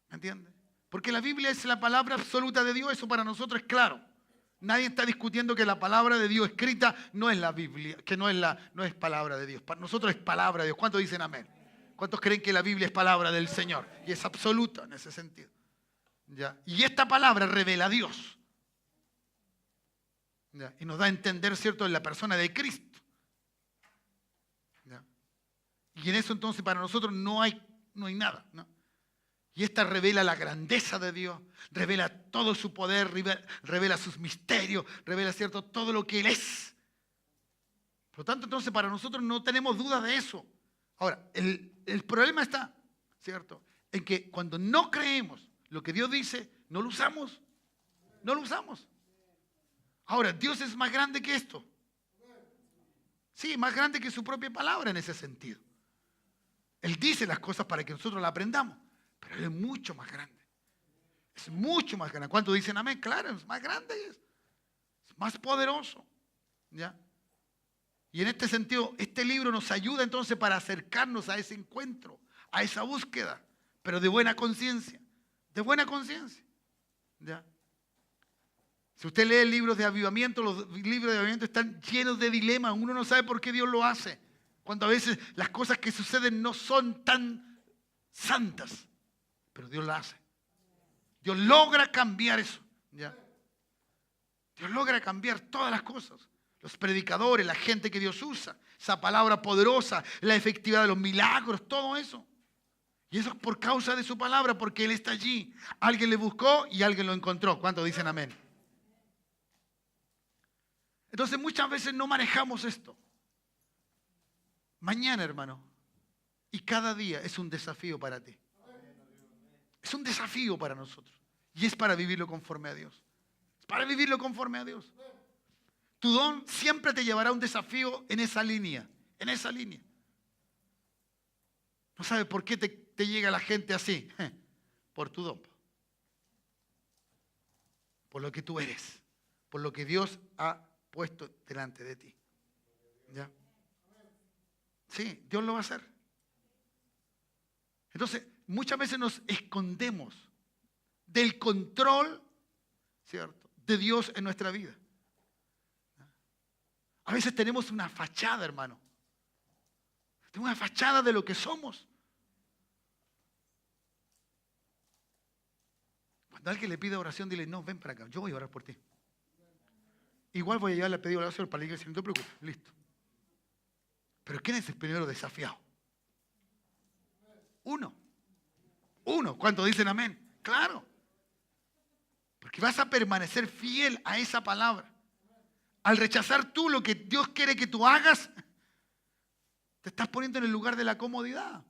¿Me entiende? Porque la Biblia es la palabra absoluta de Dios, eso para nosotros es claro. Nadie está discutiendo que la palabra de Dios escrita no es la Biblia, que no es palabra de Dios. Para nosotros es palabra de Dios. ¿Cuántos dicen amén? ¿Cuántos creen que la Biblia es palabra del Señor? Y es absoluta en ese sentido. ¿Ya? Y esta palabra revela a Dios. ¿Ya? Y nos da a entender, ¿cierto?, en la persona de Cristo. ¿Ya? Y en eso entonces para nosotros no hay nada, ¿no? Y esta revela la grandeza de Dios, revela todo su poder, revela sus misterios, revela, ¿cierto?, todo lo que Él es. Por lo tanto, entonces para nosotros no tenemos duda de eso. Ahora, el problema está, ¿cierto?, en que cuando no creemos lo que Dios dice, no lo usamos. No lo usamos. Ahora, Dios es más grande que esto. Sí, más grande que su propia palabra en ese sentido. Él dice las cosas para que nosotros las aprendamos, pero Él es mucho más grande. Es mucho más grande. ¿Cuántos dicen amén? Claro, es más grande, es más poderoso. ¿Ya? Y en este sentido, este libro nos ayuda entonces para acercarnos a ese encuentro, a esa búsqueda, pero de buena conciencia. De buena conciencia. ¿Ya? Si usted lee libros de avivamiento, los libros de avivamiento están llenos de dilemas. Uno no sabe por qué Dios lo hace. Cuando a veces las cosas que suceden no son tan santas, pero Dios las hace. Dios logra cambiar eso. ¿Ya? Dios logra cambiar todas las cosas. Los predicadores, la gente que Dios usa, esa palabra poderosa, la efectividad de los milagros, todo eso. Y eso es por causa de su palabra, porque Él está allí. Alguien le buscó y alguien lo encontró. ¿Cuántos dicen amén? Entonces muchas veces no manejamos esto. Mañana, hermano, y cada día es un desafío para ti. Es un desafío para nosotros. Y es para vivirlo conforme a Dios. Es para vivirlo conforme a Dios. Tu don siempre te llevará a un desafío en esa línea. En esa línea. No sabes por qué te llega la gente así. Por tu don. Por lo que tú eres. Por lo que Dios ha puesto delante de ti. ¿Ya? Sí, Dios lo va a hacer. Entonces, muchas veces nos escondemos del control, ¿cierto?, de Dios en nuestra vida. A veces tenemos una fachada, hermano. Tenemos una fachada de lo que somos. Cuando alguien le pide oración, dile, no, ven para acá, yo voy a orar por ti. Igual voy a llevarle a pedir oración para la iglesia, no te preocupes, listo. Pero ¿quién es el primero desafiado? Uno. ¿Cuántos dicen amén? Claro. Porque vas a permanecer fiel a esa palabra. Al rechazar tú lo que Dios quiere que tú hagas, te estás poniendo en el lugar de la comodidad.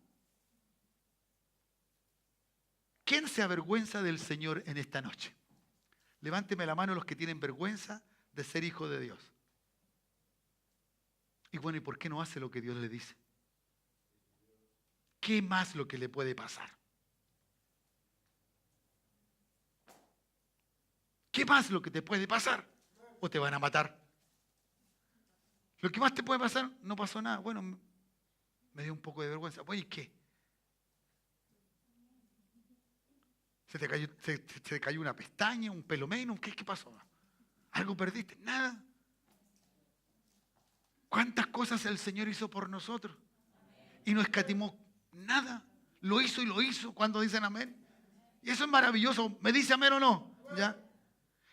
¿Quién se avergüenza del Señor en esta noche? Levánteme la mano los que tienen vergüenza de ser hijo de Dios. Y bueno, ¿y por qué no hace lo que Dios le dice? ¿Qué más lo que le puede pasar? ¿Qué más lo que te puede pasar? ¿O te van a matar? Lo que más te puede pasar, no pasó nada. Bueno, me dio un poco de vergüenza. Oye, ¿y qué? ¿Se te cayó una pestaña, un pelo menos? ¿Qué pasó? ¿Algo perdiste? Nada. ¿Cuántas cosas el Señor hizo por nosotros? Y no escatimó nada. Lo hizo y lo hizo. ¿Cuándo dicen amén? Y eso es maravilloso. ¿Me dice amén o no? ¿Ya?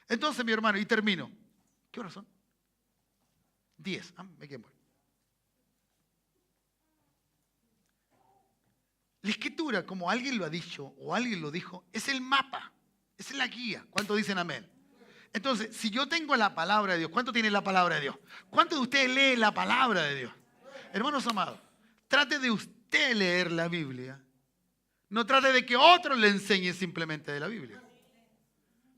Entonces, mi hermano, y termino. ¿Qué horas son? 10. Me quedé bueno. La escritura, como alguien lo ha dicho o alguien lo dijo, es el mapa, es la guía. ¿Cuántos dicen amén? Entonces, si yo tengo la palabra de Dios, ¿cuánto tiene la palabra de Dios? ¿Cuántos de ustedes leen la palabra de Dios? Hermanos amados, trate de usted leer la Biblia. No trate de que otros le enseñen simplemente de la Biblia.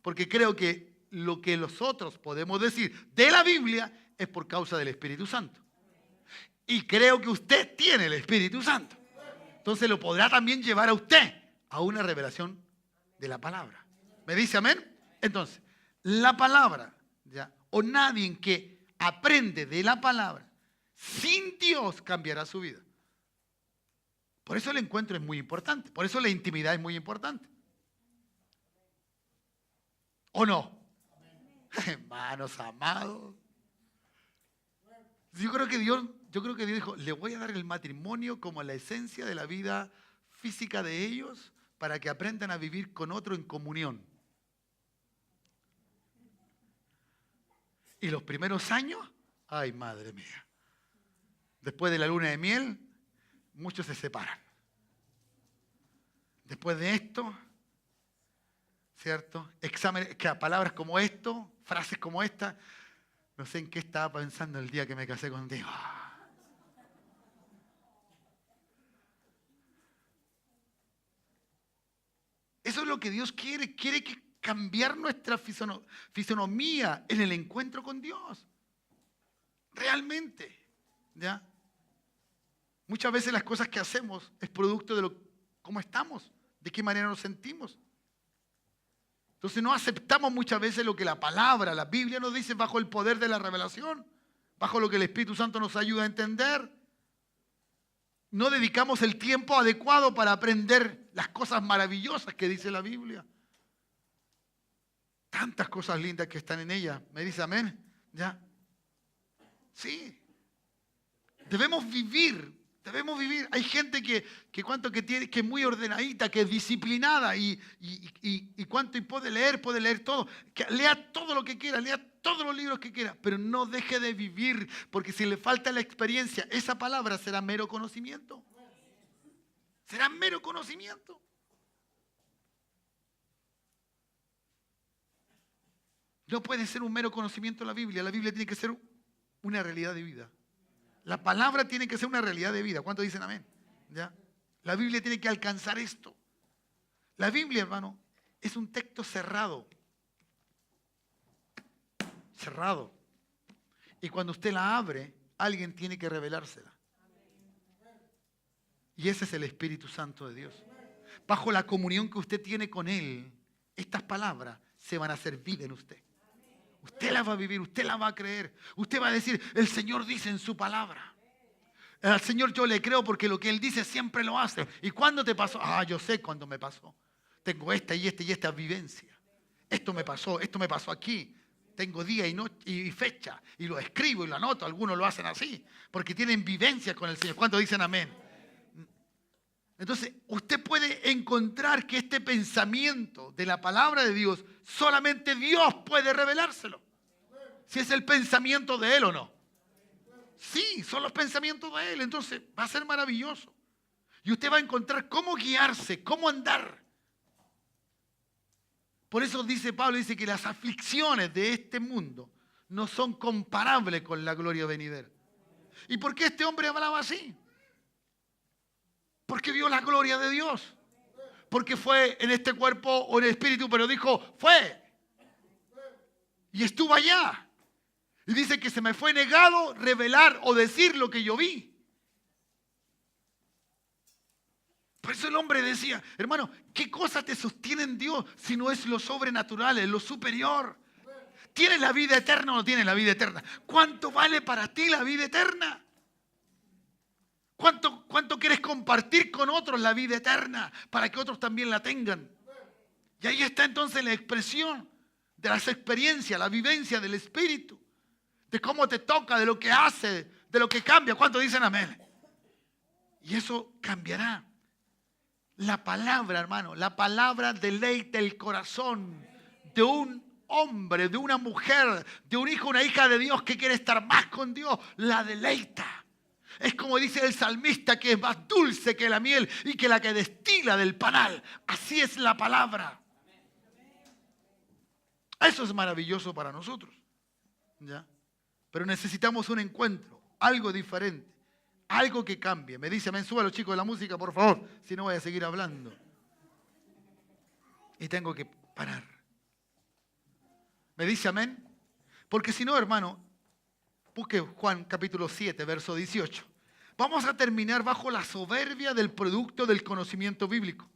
Porque creo que lo que los otros podemos decir de la Biblia es por causa del Espíritu Santo. Y creo que usted tiene el Espíritu Santo. Entonces lo podrá también llevar a usted a una revelación de la palabra. ¿Me dice amén? Entonces, la palabra, ¿ya?, o nadie que aprende de la palabra sin Dios cambiará su vida. Por eso el encuentro es muy importante. Por eso la intimidad es muy importante. ¿O no? Hermanos amados. Yo creo que Dios dijo, le voy a dar el matrimonio como la esencia de la vida física de ellos para que aprendan a vivir con otro en comunión. Y los primeros años, ay, madre mía, después de la luna de miel, muchos se separan. Después de esto, ¿cierto? Exámenes, palabras como esto, frases como esta, no sé en qué estaba pensando el día que me casé contigo. Eso es lo que Dios quiere. Quiere que cambiar nuestra fisonomía en el encuentro con Dios. Realmente, ¿ya? Muchas veces las cosas que hacemos es producto de cómo estamos, de qué manera nos sentimos. Entonces no aceptamos muchas veces lo que la palabra, la Biblia nos dice bajo el poder de la revelación, bajo lo que el Espíritu Santo nos ayuda a entender. No dedicamos el tiempo adecuado para aprender las cosas maravillosas que dice la Biblia. Tantas cosas lindas que están en ella. ¿Me dice amén? ¿Ya? Sí. Debemos vivir. Hay gente que es muy ordenadita, que es disciplinada y puede leer todo. Que lea todo lo que quiera, lea todos los libros que quiera, pero no deje de vivir, porque si le falta la experiencia, esa palabra será mero conocimiento. Será mero conocimiento. No puede ser un mero conocimiento la Biblia. La Biblia tiene que ser una realidad de vida. La palabra tiene que ser una realidad de vida. ¿Cuántos dicen amén? ¿Ya? La Biblia tiene que alcanzar esto. La Biblia, hermano, es un texto cerrado. Cerrado. Y cuando usted la abre, alguien tiene que revelársela. Y ese es el Espíritu Santo de Dios. Bajo la comunión que usted tiene con Él, estas palabras se van a hacer vida en usted. Usted la va a vivir, usted la va a creer. Usted va a decir, el Señor dice en su palabra. Al Señor yo le creo porque lo que Él dice siempre lo hace. ¿Y cuándo te pasó? Yo sé cuándo me pasó. Tengo esta y esta vivencia. Esto me pasó aquí. Tengo día y noche y fecha. Y lo escribo y lo anoto. Algunos lo hacen así. Porque tienen vivencia con el Señor. ¿Cuántos dicen amén? Entonces, usted puede encontrar que este pensamiento de la palabra de Dios, solamente Dios puede revelárselo. Si es el pensamiento de Él o no. Sí, son los pensamientos de Él. Entonces, va a ser maravilloso. Y usted va a encontrar cómo guiarse, cómo andar. Por eso dice Pablo, dice que las aflicciones de este mundo no son comparables con la gloria venidera. ¿Y por qué este hombre hablaba así? Porque vio la gloria de Dios. Porque fue en este cuerpo o en el espíritu, pero dijo, fue. Y estuvo allá. Y dice que se me fue negado revelar o decir lo que yo vi. Por eso el hombre decía, hermano, ¿qué cosas te sostienen Dios si no es lo sobrenatural, es lo superior? ¿Tienes la vida eterna o no tienes la vida eterna? ¿Cuánto vale para ti la vida eterna? ¿Cuánto quieres compartir con otros la vida eterna para que otros también la tengan? Y ahí está entonces la expresión de las experiencias, la vivencia del Espíritu, de cómo te toca, de lo que hace, de lo que cambia. ¿Cuántos dicen amén? Y eso cambiará. La palabra, hermano, la palabra deleita el corazón de un hombre, de una mujer, de un hijo, una hija de Dios que quiere estar más con Dios. La deleita. Es como dice el salmista, que es más dulce que la miel y que la que destila del panal. Así es la palabra. Eso es maravilloso para nosotros. ¿Ya? Pero necesitamos un encuentro, algo diferente, algo que cambie. Me dice, amén, súbalo chicos de la música, por favor, si no voy a seguir hablando. Y tengo que parar. ¿Me dice amén? Porque si no, hermano, busque Juan capítulo 7, verso 18. Vamos a terminar bajo la soberbia del producto del conocimiento bíblico.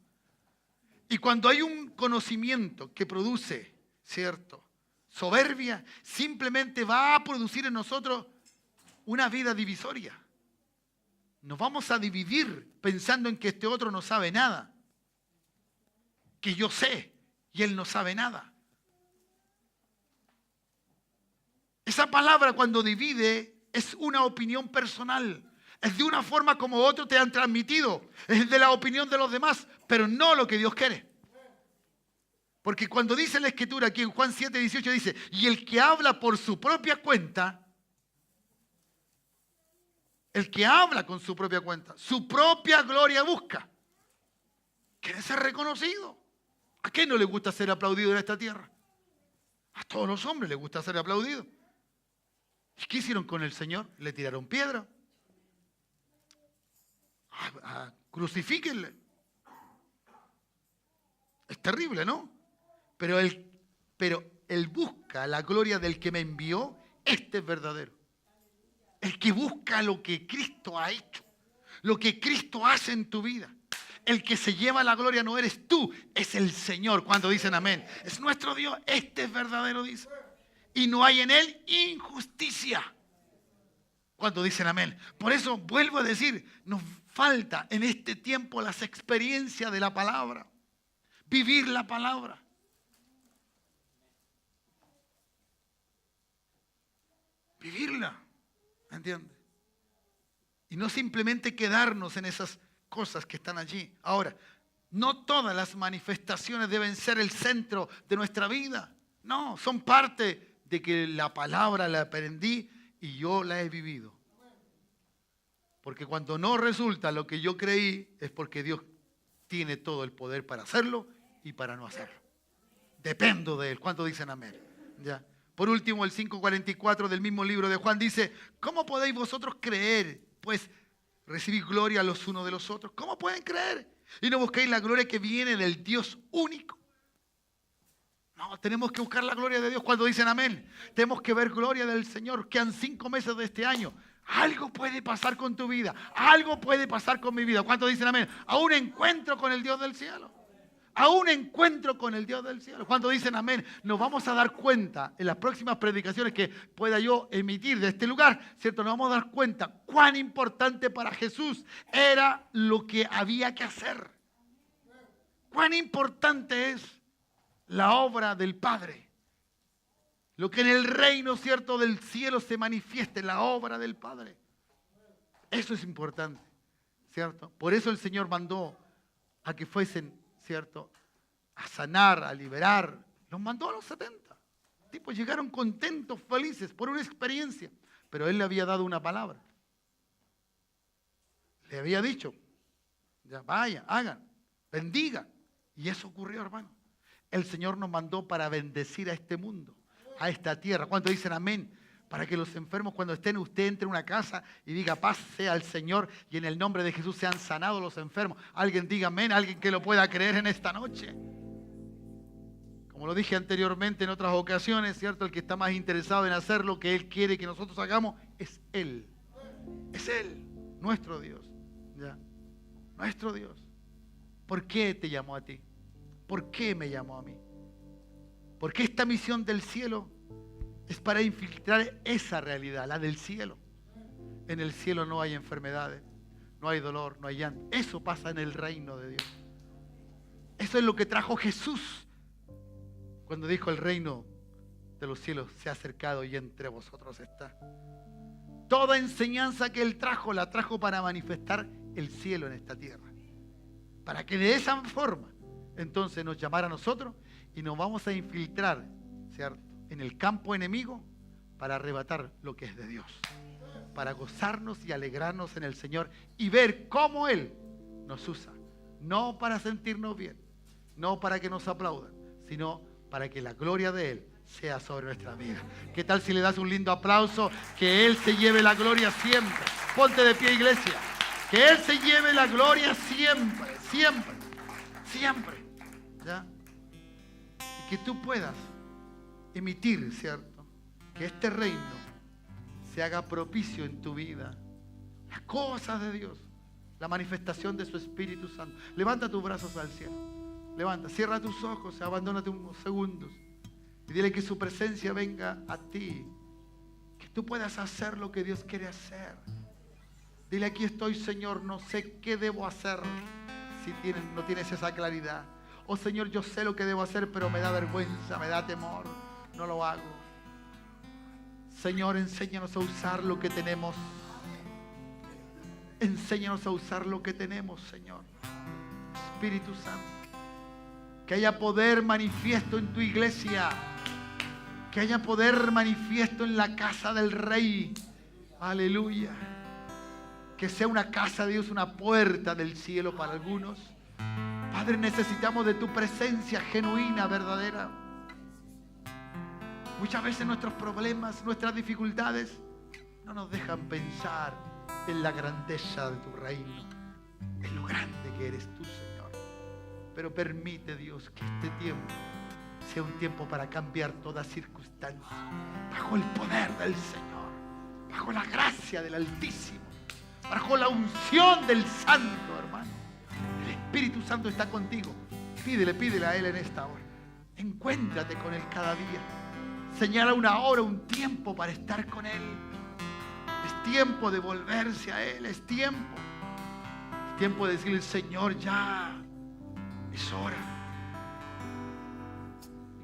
Y cuando hay un conocimiento que produce, ¿cierto?, soberbia, simplemente va a producir en nosotros una vida divisoria. Nos vamos a dividir pensando en que este otro no sabe nada. Que yo sé y él no sabe nada. Esa palabra cuando divide es una opinión personal. Es de una forma como otros te han transmitido. Es de la opinión de los demás, pero no lo que Dios quiere. Porque cuando dice la Escritura aquí en Juan 7, 18 dice, y el que habla por su propia cuenta, el que habla con su propia cuenta, su propia gloria busca. Quiere ser reconocido. ¿A quién no le gusta ser aplaudido en esta tierra? A todos los hombres les gusta ser aplaudidos. ¿Y qué hicieron con el Señor? Le tiraron piedra. Crucifíquenle. Es terrible, ¿no? pero él busca la gloria del que me envió. Este es verdadero. El que busca lo que Cristo ha hecho, lo que Cristo hace en tu vida. El que se lleva la gloria no eres tú, es el Señor. Cuando dicen amén, es nuestro Dios. Este es verdadero, dice. Y no hay en él injusticia. Cuando dicen amén. Por eso vuelvo a decir, nos falta en este tiempo las experiencias de la palabra. Vivir la palabra. Vivirla. ¿Entiendes? Y no simplemente quedarnos en esas cosas que están allí. Ahora, no todas las manifestaciones deben ser el centro de nuestra vida. No, son parte de que la palabra la aprendí y yo la he vivido. Porque cuando no resulta lo que yo creí, es porque Dios tiene todo el poder para hacerlo y para no hacerlo. Dependo de Él. ¿Cuántos dicen amén? ¿Ya? Por último, el 5:44 del mismo libro de Juan dice, ¿cómo podéis vosotros creer? Pues recibir gloria los unos de los otros. ¿Cómo pueden creer? Y no busquéis la gloria que viene del Dios único. No, tenemos que buscar la gloria de Dios. Cuando dicen amén, tenemos que ver gloria del Señor. Quedan 5 meses de este año. Algo puede pasar con tu vida. Algo puede pasar con mi vida. ¿Cuántos dicen amén? A un encuentro con el Dios del cielo. A un encuentro con el Dios del cielo. Cuando dicen amén, nos vamos a dar cuenta en las próximas predicaciones que pueda yo emitir de este lugar, ¿cierto? Nos vamos a dar cuenta cuán importante para Jesús era lo que había que hacer. Cuán importante es la obra del Padre. Lo que en el reino, ¿cierto?, del cielo se manifieste, la obra del Padre. Eso es importante, ¿cierto? Por eso el Señor mandó a que fuesen, ¿cierto?, a sanar, a liberar. Los mandó a los 70. Los tipos llegaron contentos, felices por una experiencia. Pero Él le había dado una palabra. Le había dicho, ya vayan, hagan, bendigan. Y eso ocurrió, hermano. El Señor nos mandó para bendecir a este mundo, a esta tierra. ¿Cuántos dicen amén? Para que los enfermos, cuando estén, usted entre a una casa y diga paz sea al Señor y en el nombre de Jesús sean sanados los enfermos. Alguien diga amén, alguien que lo pueda creer en esta noche. Como lo dije anteriormente en otras ocasiones, ¿cierto? El que está más interesado en hacer lo que Él quiere que nosotros hagamos es Él. Es Él, nuestro Dios. ¿Ya? Nuestro Dios. ¿Por qué te llamó a ti? ¿Por qué me llamó a mí? Porque esta misión del cielo es para infiltrar esa realidad, la del cielo. En el cielo no hay enfermedades, no hay dolor, no hay llanto. Eso pasa en el reino de Dios. Eso es lo que trajo Jesús cuando dijo el reino de los cielos se ha acercado y entre vosotros está. Toda enseñanza que Él trajo, la trajo para manifestar el cielo en esta tierra. Para que de esa forma, entonces nos llamara a nosotros y nos vamos a infiltrar, ¿cierto?, en el campo enemigo para arrebatar lo que es de Dios. Para gozarnos y alegrarnos en el Señor y ver cómo Él nos usa. No para sentirnos bien, no para que nos aplaudan, sino para que la gloria de Él sea sobre nuestra vida. ¿Qué tal si le das un lindo aplauso? Que Él se lleve la gloria siempre. Ponte de pie, iglesia. Que Él se lleve la gloria siempre, siempre, siempre. ¿Ya? Y que tú puedas emitir, ¿cierto?, que este reino se haga propicio en tu vida. Las cosas de Dios, la manifestación de su Espíritu Santo. Levanta tus brazos al cielo. Levanta, cierra tus ojos, abandónate unos segundos y dile que su presencia venga a ti. Que tú puedas hacer lo que Dios quiere hacer. Dile, aquí estoy, Señor, no sé qué debo hacer si no tienes esa claridad. Oh, Señor, yo sé lo que debo hacer, pero me da vergüenza, me da temor. No lo hago. Señor, enséñanos a usar lo que tenemos. Enséñanos a usar lo que tenemos, Señor. Espíritu Santo. Que haya poder manifiesto en tu iglesia. Que haya poder manifiesto en la casa del Rey. Aleluya. Que sea una casa de Dios, una puerta del cielo para algunos. Padre, necesitamos de tu presencia genuina, verdadera. Muchas veces nuestros problemas, nuestras dificultades no nos dejan pensar en la grandeza de tu reino, en lo grande que eres tú, Señor. Pero permite, Dios, que este tiempo sea un tiempo para cambiar toda circunstancia, bajo el poder del Señor, bajo la gracia del Altísimo, bajo la unción del Santo, hermano. El Espíritu Santo está contigo. Pídele a Él en esta hora. Encuéntrate con Él cada día. Señala una hora, un tiempo para estar con Él. Es tiempo de volverse a Él, es tiempo. Es tiempo de decirle, Señor, ya es hora.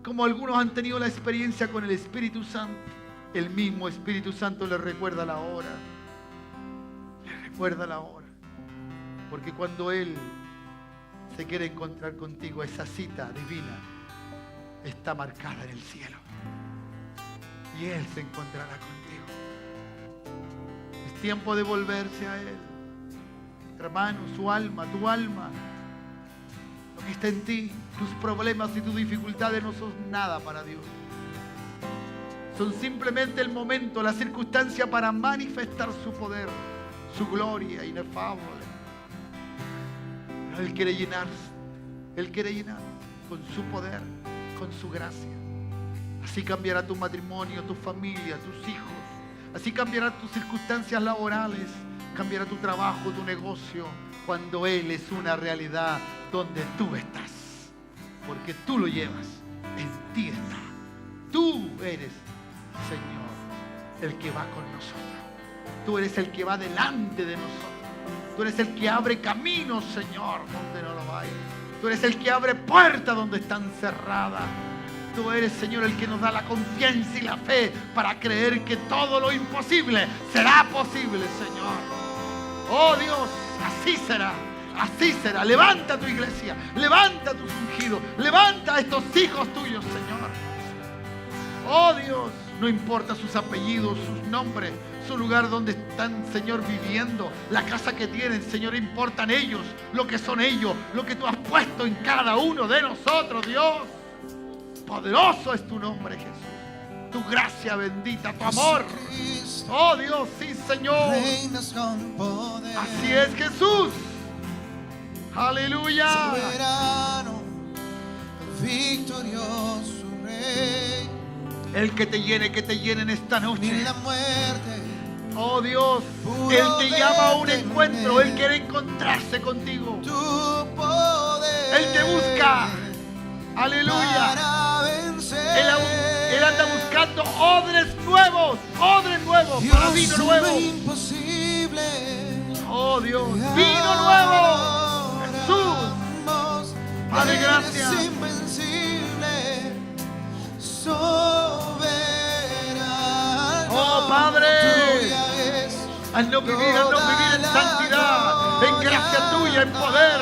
Como algunos han tenido la experiencia con el Espíritu Santo, el mismo Espíritu Santo les recuerda la hora. Les recuerda la hora. Porque cuando Él se quiere encontrar contigo, esa cita divina está marcada en el cielo. Y Él se encontrará contigo. Es tiempo de volverse a Él. Hermano, su alma, tu alma, lo que está en ti, tus problemas y tus dificultades no son nada para Dios. Son simplemente el momento, la circunstancia para manifestar su poder, su gloria inefable. Pero Él quiere llenar con su poder, con su gracia. Así cambiará tu matrimonio, tu familia, tus hijos. Así cambiará tus circunstancias laborales, cambiará tu trabajo, tu negocio, cuando Él es una realidad donde tú estás. Porque tú lo llevas, en ti está. Tú eres, Señor, el que va con nosotros. Tú eres el que va delante de nosotros. Tú eres el que abre caminos, Señor, donde no lo hay. Tú eres el que abre puertas donde están cerradas. Tú eres, Señor, el que nos da la confianza y la fe para creer que todo lo imposible será posible, Señor. Oh Dios, así será. Así será. Levanta tu iglesia. Levanta tus ungidos. Levanta a estos hijos tuyos, Señor. Oh Dios, no importa sus apellidos, sus nombres, su lugar donde están, Señor, viviendo, la casa que tienen, Señor, importan ellos, lo que son ellos, lo que tú has puesto en cada uno de nosotros, Dios. Poderoso es tu nombre, Jesús. Tu gracia bendita, tu amor. Oh Dios, sí, Señor. Así es, Jesús. Aleluya. Soberano, victorioso Rey. El que te llene en esta Ni noche. la muerte. Oh Dios, Él te llama a un encuentro. Él quiere encontrarse contigo. Tu poder. Él te busca. Aleluya. Para vencer. Él anda buscando odres nuevos para vino nuevo. Imposible. Oh Dios, vino nuevo. Jesús, Padre, gracias. Eres invencible, soberano. Oh Padre, Tuya es haznos vivir en santidad, en gracia tuya, en poder.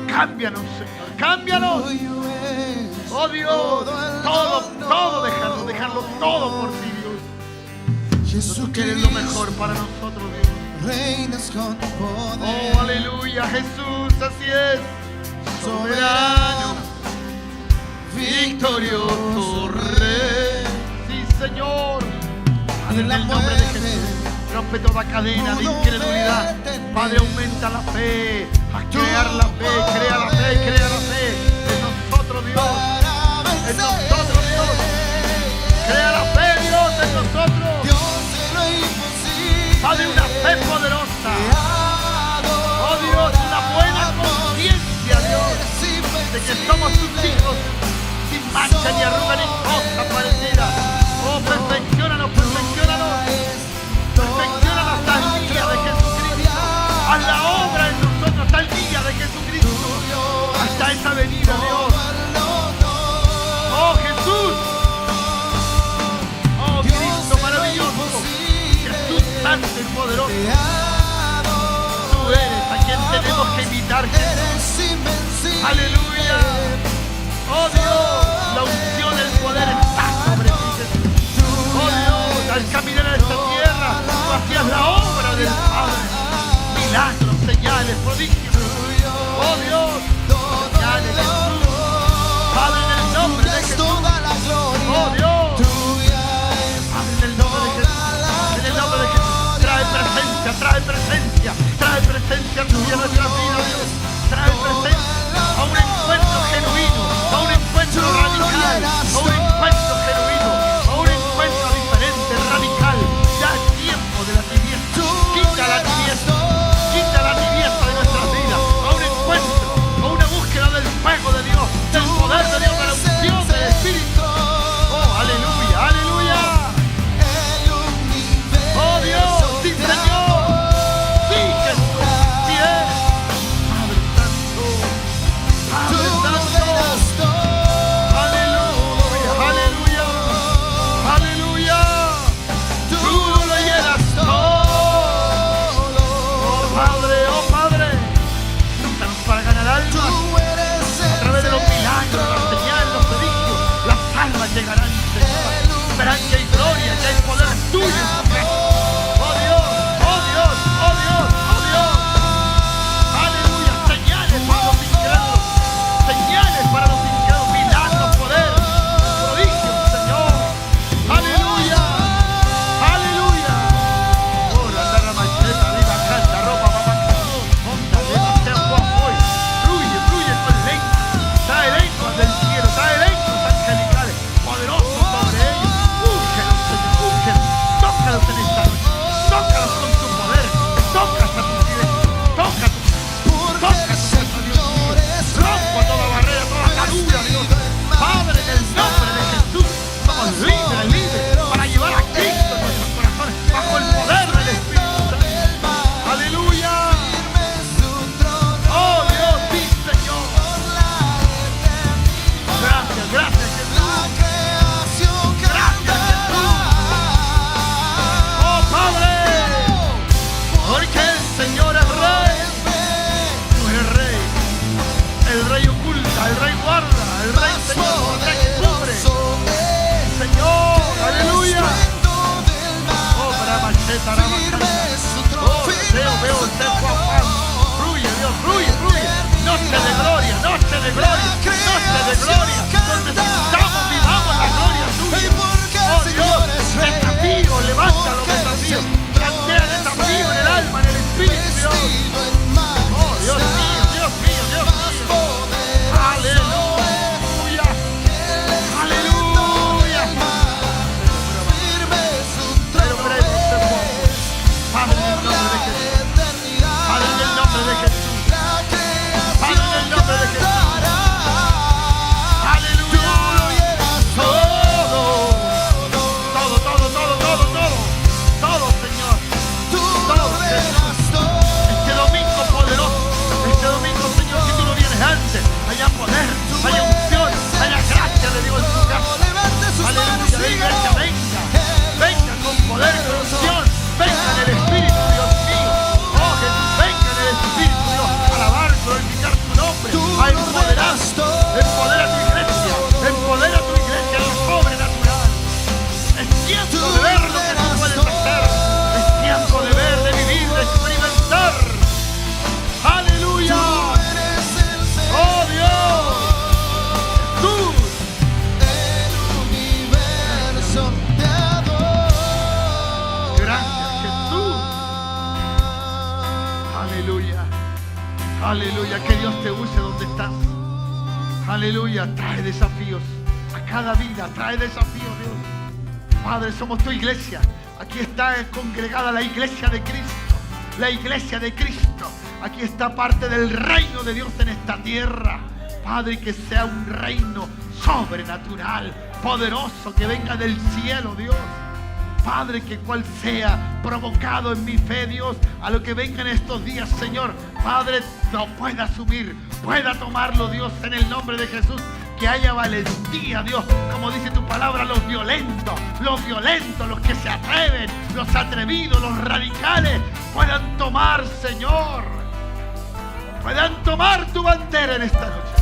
Cámbianos, Señor, cámbianos. tuyo es Oh Dios, todo dejarlo todo por ti, Dios. Tú quieres lo mejor para nosotros, Dios. Reinas con poder. Oh, aleluya, Jesús, así es. Soberano, victorioso Rey. Sí, Señor. Padre, en el nombre de Jesús, rompe toda cadena de incredulidad. Padre, aumenta la fe, a crear la fe, crea la fe en nosotros, Dios. En nosotros, Dios. Crea la fe, Dios, en nosotros. Padre, una fe poderosa. Oh Dios, una buena conciencia, Dios, de que somos tus hijos, sin mancha ni arruga ni cosa parecida. Oh, perfecciónanos. Perfecciónanos hasta el día de Jesucristo. Haz la obra en nosotros hasta el día de Jesucristo. Hasta esa venida, Dios. Oh, Jesús. Oh, Cristo maravilloso. Jesús santo y poderoso. Tú eres a quien tenemos que imitar, Jesús. Aleluya. Oh Dios, la unción, el poder está sobre ti, Jesús. Oh Dios, al caminar a esta tierra, tú hacías la obra del Padre. Milagros, señales, prodigios. Oh Dios, señales, Jesús. Padre, en el nombre de Jesús. Oh Dios. Padre, en el nombre de Jesús. En el nombre de Jesús. Trae presencia tuya en nuestra vida, Dios. Trae presencia a un encuentro genuino, a un encuentro radical, Padre, oh Padre, úsanos para ganar almas. Tú eres A través de los milagros, las señales, los prodigios, las almas llegarán, Señor. Verán que hay gloria, que hay poder tuyo. Oh Dios, oh Dios, oh Dios, oh Dios. Aleluya, señales para los incrédulos, señales para los incrédulos, milagros, poder, prodigios, Señor. Aleluya, aleluya. Oh, la terra macheta, arriba, canta, ropa, mamá, monta, demasiado guapo hoy. Fluye, fluye con lengua. Trae lenguas del cielo, trae lenguas angelicales, poderosos sobre ellos. Úngelos, Señor, úngelos. Tócalos en esta noche. Tócalos con tu poder. Tocas a tus iglesias. Toca tu Porque toca el tu casa, Dios mío. Señor es Rompo toda barrera, toda atadura, Dios. Padre, en el nombre de Jesús, somos libres, libres para llevar a Cristo en nuestros corazones bajo el poder del Espíritu Santo. Aleluya. firme en su trono Oh Dios, sí, Señor. por la eternidad. Gracias, gracias, Jesús. La creación Gracias, Oh Padre, porque el Señor es Rey. Tú eres Rey. El Rey oculta, el Rey guarda, el Rey Señor, el Rey cubre. Señor, aleluya. Oh, para macheta, la macheta. Oh, veo usted Juan. Fluye, Dios, fluye, fluye. Noche de gloria, noche de gloria, noche de gloria. Donde sintamos, vivamos la gloria tuya. Oh Dios, desafío, levanta los desafíos. Plantea desafío en el alma, en el espíritu, Dios. Oh, Dios mío, Dios mío, Dios mío. Aleluya, aleluya. Pero breve usted, Juan. Padre, en el nombre de Jesús. Padre, en el nombre de Jesús. Padre, en el nombre de Jesús. Aleluya. Todo, Señor. Todo, Jesús. Este domingo poderoso. Este domingo, Señor, si tú no vienes antes, haya poder, haya unción, haya gracia de Dios en tu casa. Aleluya, la iglesia venga. Venga con poder, con unción. Venga en el Espíritu, Dios mío. Oh, Jesús, venga en el Espíritu, Dios. Alabar, glorificar tu nombre. A empoderar. Empodera tu iglesia. Empodera tu iglesia en lo sobrenatural. Es tiempo de ver lo que tú puedes hacer. Es tiempo de ver, de vivir, de experimentar. Aleluya. Oh Dios. Jesús. Gracias, Jesús. Aleluya. Aleluya. Que Dios te use donde estás. Aleluya. Trae desafíos a cada vida. Trae desafíos, Dios. Padre, somos tu iglesia. Aquí está congregada la iglesia de Cristo. La iglesia de Cristo. Aquí está parte del reino de Dios en esta tierra. Padre, que sea un reino sobrenatural, poderoso, que venga del cielo, Dios. Padre, que cual sea provocado en mi fe, Dios, a lo que venga en estos días, Señor. Padre, lo pueda asumir, pueda tomarlo, Dios, en el nombre de Jesús. Que haya valentía, Dios, como dice tu palabra, los violentos, los que se atreven, los atrevidos, los radicales, puedan tomar, Señor, puedan tomar tu bandera en esta noche.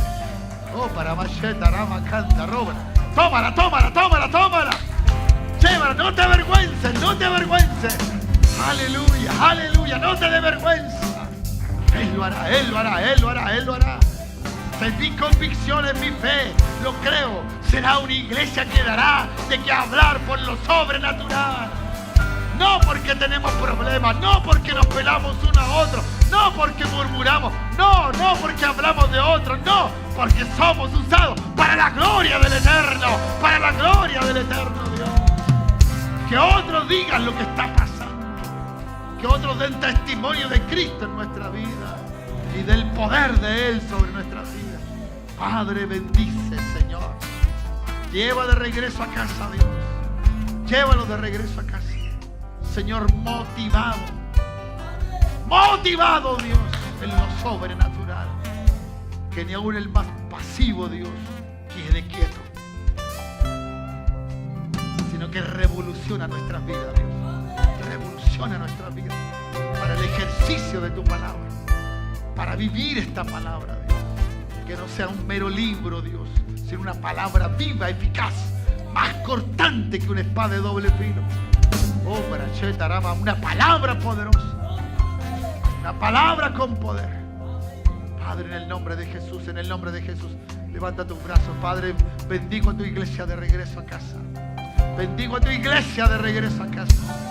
Oh, para macheta, rama, canta, roba. Tómala, tómala, tómala, tómala. Llévala, no te avergüences, no te avergüences. Aleluya, aleluya, no te dé vergüenza. Él lo hará, Él lo hará, Él lo hará, Él lo hará. En mi convicción, en mi fe, lo creo. Será una iglesia que dará de qué hablar por lo sobrenatural. No porque tenemos problemas, no porque nos pelamos uno a otro, no porque murmuramos, no porque hablamos de otros, no, porque somos usados para la gloria del Eterno, para la gloria del Eterno Dios. Que otros digan lo que está pasando, que otros den testimonio de Cristo en nuestra vida y del poder de Él sobre nuestra vida. Padre, bendice, Señor. Lleva de regreso a casa, Dios. Llévalo de regreso a casa. Señor, motivado, Dios, en lo sobrenatural. Que ni aún el más pasivo, Dios, quede quieto, sino que revoluciona nuestras vidas, Dios. Revoluciona nuestras vidas. para el ejercicio de tu palabra, para vivir esta palabra, Dios. Que no sea un mero libro, Dios, sino una palabra viva, eficaz, más cortante que una espada de doble filo. Oh, Barachetarama, una palabra poderosa, una palabra con poder. Padre, en el nombre de Jesús, en el nombre de Jesús, levanta tus brazos, Padre. Bendigo a tu iglesia de regreso a casa. Bendigo a tu iglesia de regreso a casa.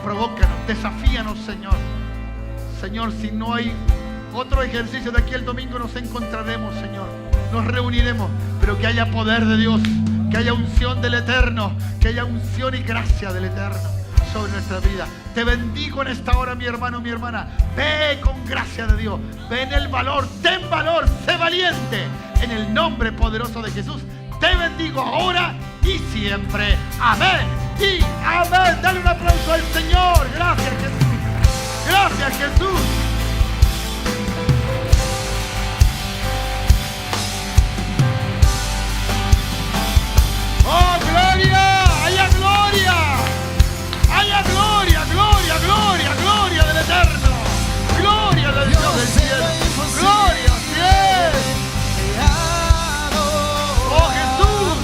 Provócanos, desafíanos, Señor. Señor, si no hay otro ejercicio de aquí el domingo, nos encontraremos, Señor. Nos reuniremos, pero que haya poder de Dios, que haya unción del Eterno, que haya unción y gracia del Eterno sobre nuestra vida. Te bendigo en esta hora, mi hermano, mi hermana. Ve con gracia de Dios. Ve en el valor, ten valor, sé valiente. En el nombre poderoso de Jesús, te bendigo ahora y siempre. Amén y amén. Dale un aplauso al Señor. Gracias, Jesús. Gracias, Jesús. ¡Oh, gloria! ¡Haya gloria! ¡Haya gloria, gloria, gloria, gloria del Eterno! ¡Gloria del Dios del cielo! ¡Gloria, sí! ¡Oh, Jesús!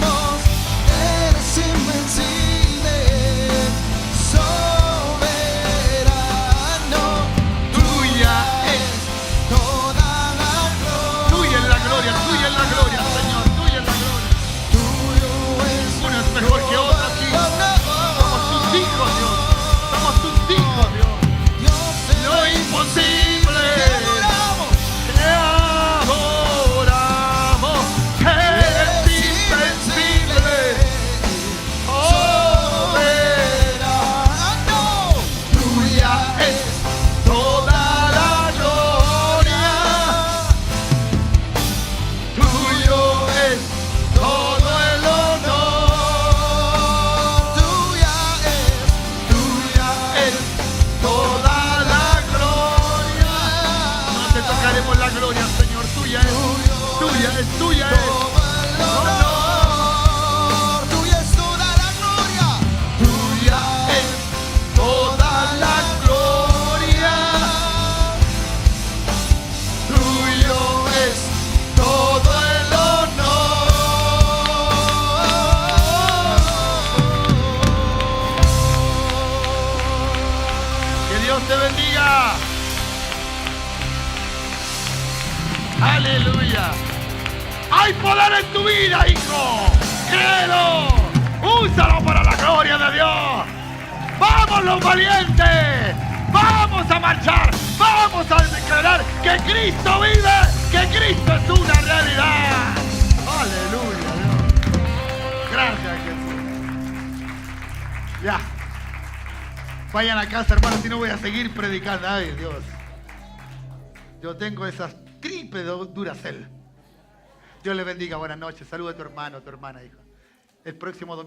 Eres invencible, soberano. Tuya es Toda la gloria. tuya es la gloria, tuya es la gloria, Señor, tuya es la gloria. Tuyo es Uno es mejor que otro aquí. Somos tus hijos, Dios. Somos tus hijos, Dios. Dios, Lo imposible. te adoramos. Te adoramos. Eres invencible. Soberano. Tuya es toda la gloria. Tuyo es todo el honor. Tuya Tuya es toda la gloria. No te tocaremos la gloria, Señor. Tuya es, tuya es, tuya es. todo el honor. Tuya es toda la gloria. Tuya es toda la gloria. Tuyo es todo el honor. Que Dios te bendiga. Aleluya. Hay poder en tu vida, hijo. Créelo. Úsalo para la gloria de Dios. Vamos los valientes. Vamos a marchar. Vamos a declarar que Cristo vive. Que Cristo es una realidad. Aleluya, Dios. Gracias, Jesús. Ya. Vayan a casa, hermanos, si no voy a seguir predicando. Ay, Dios. Yo tengo esas triple Duracell. Dios le bendiga. Buenas noches. Saluda a tu hermano, a tu hermana, hijo. El próximo domingo.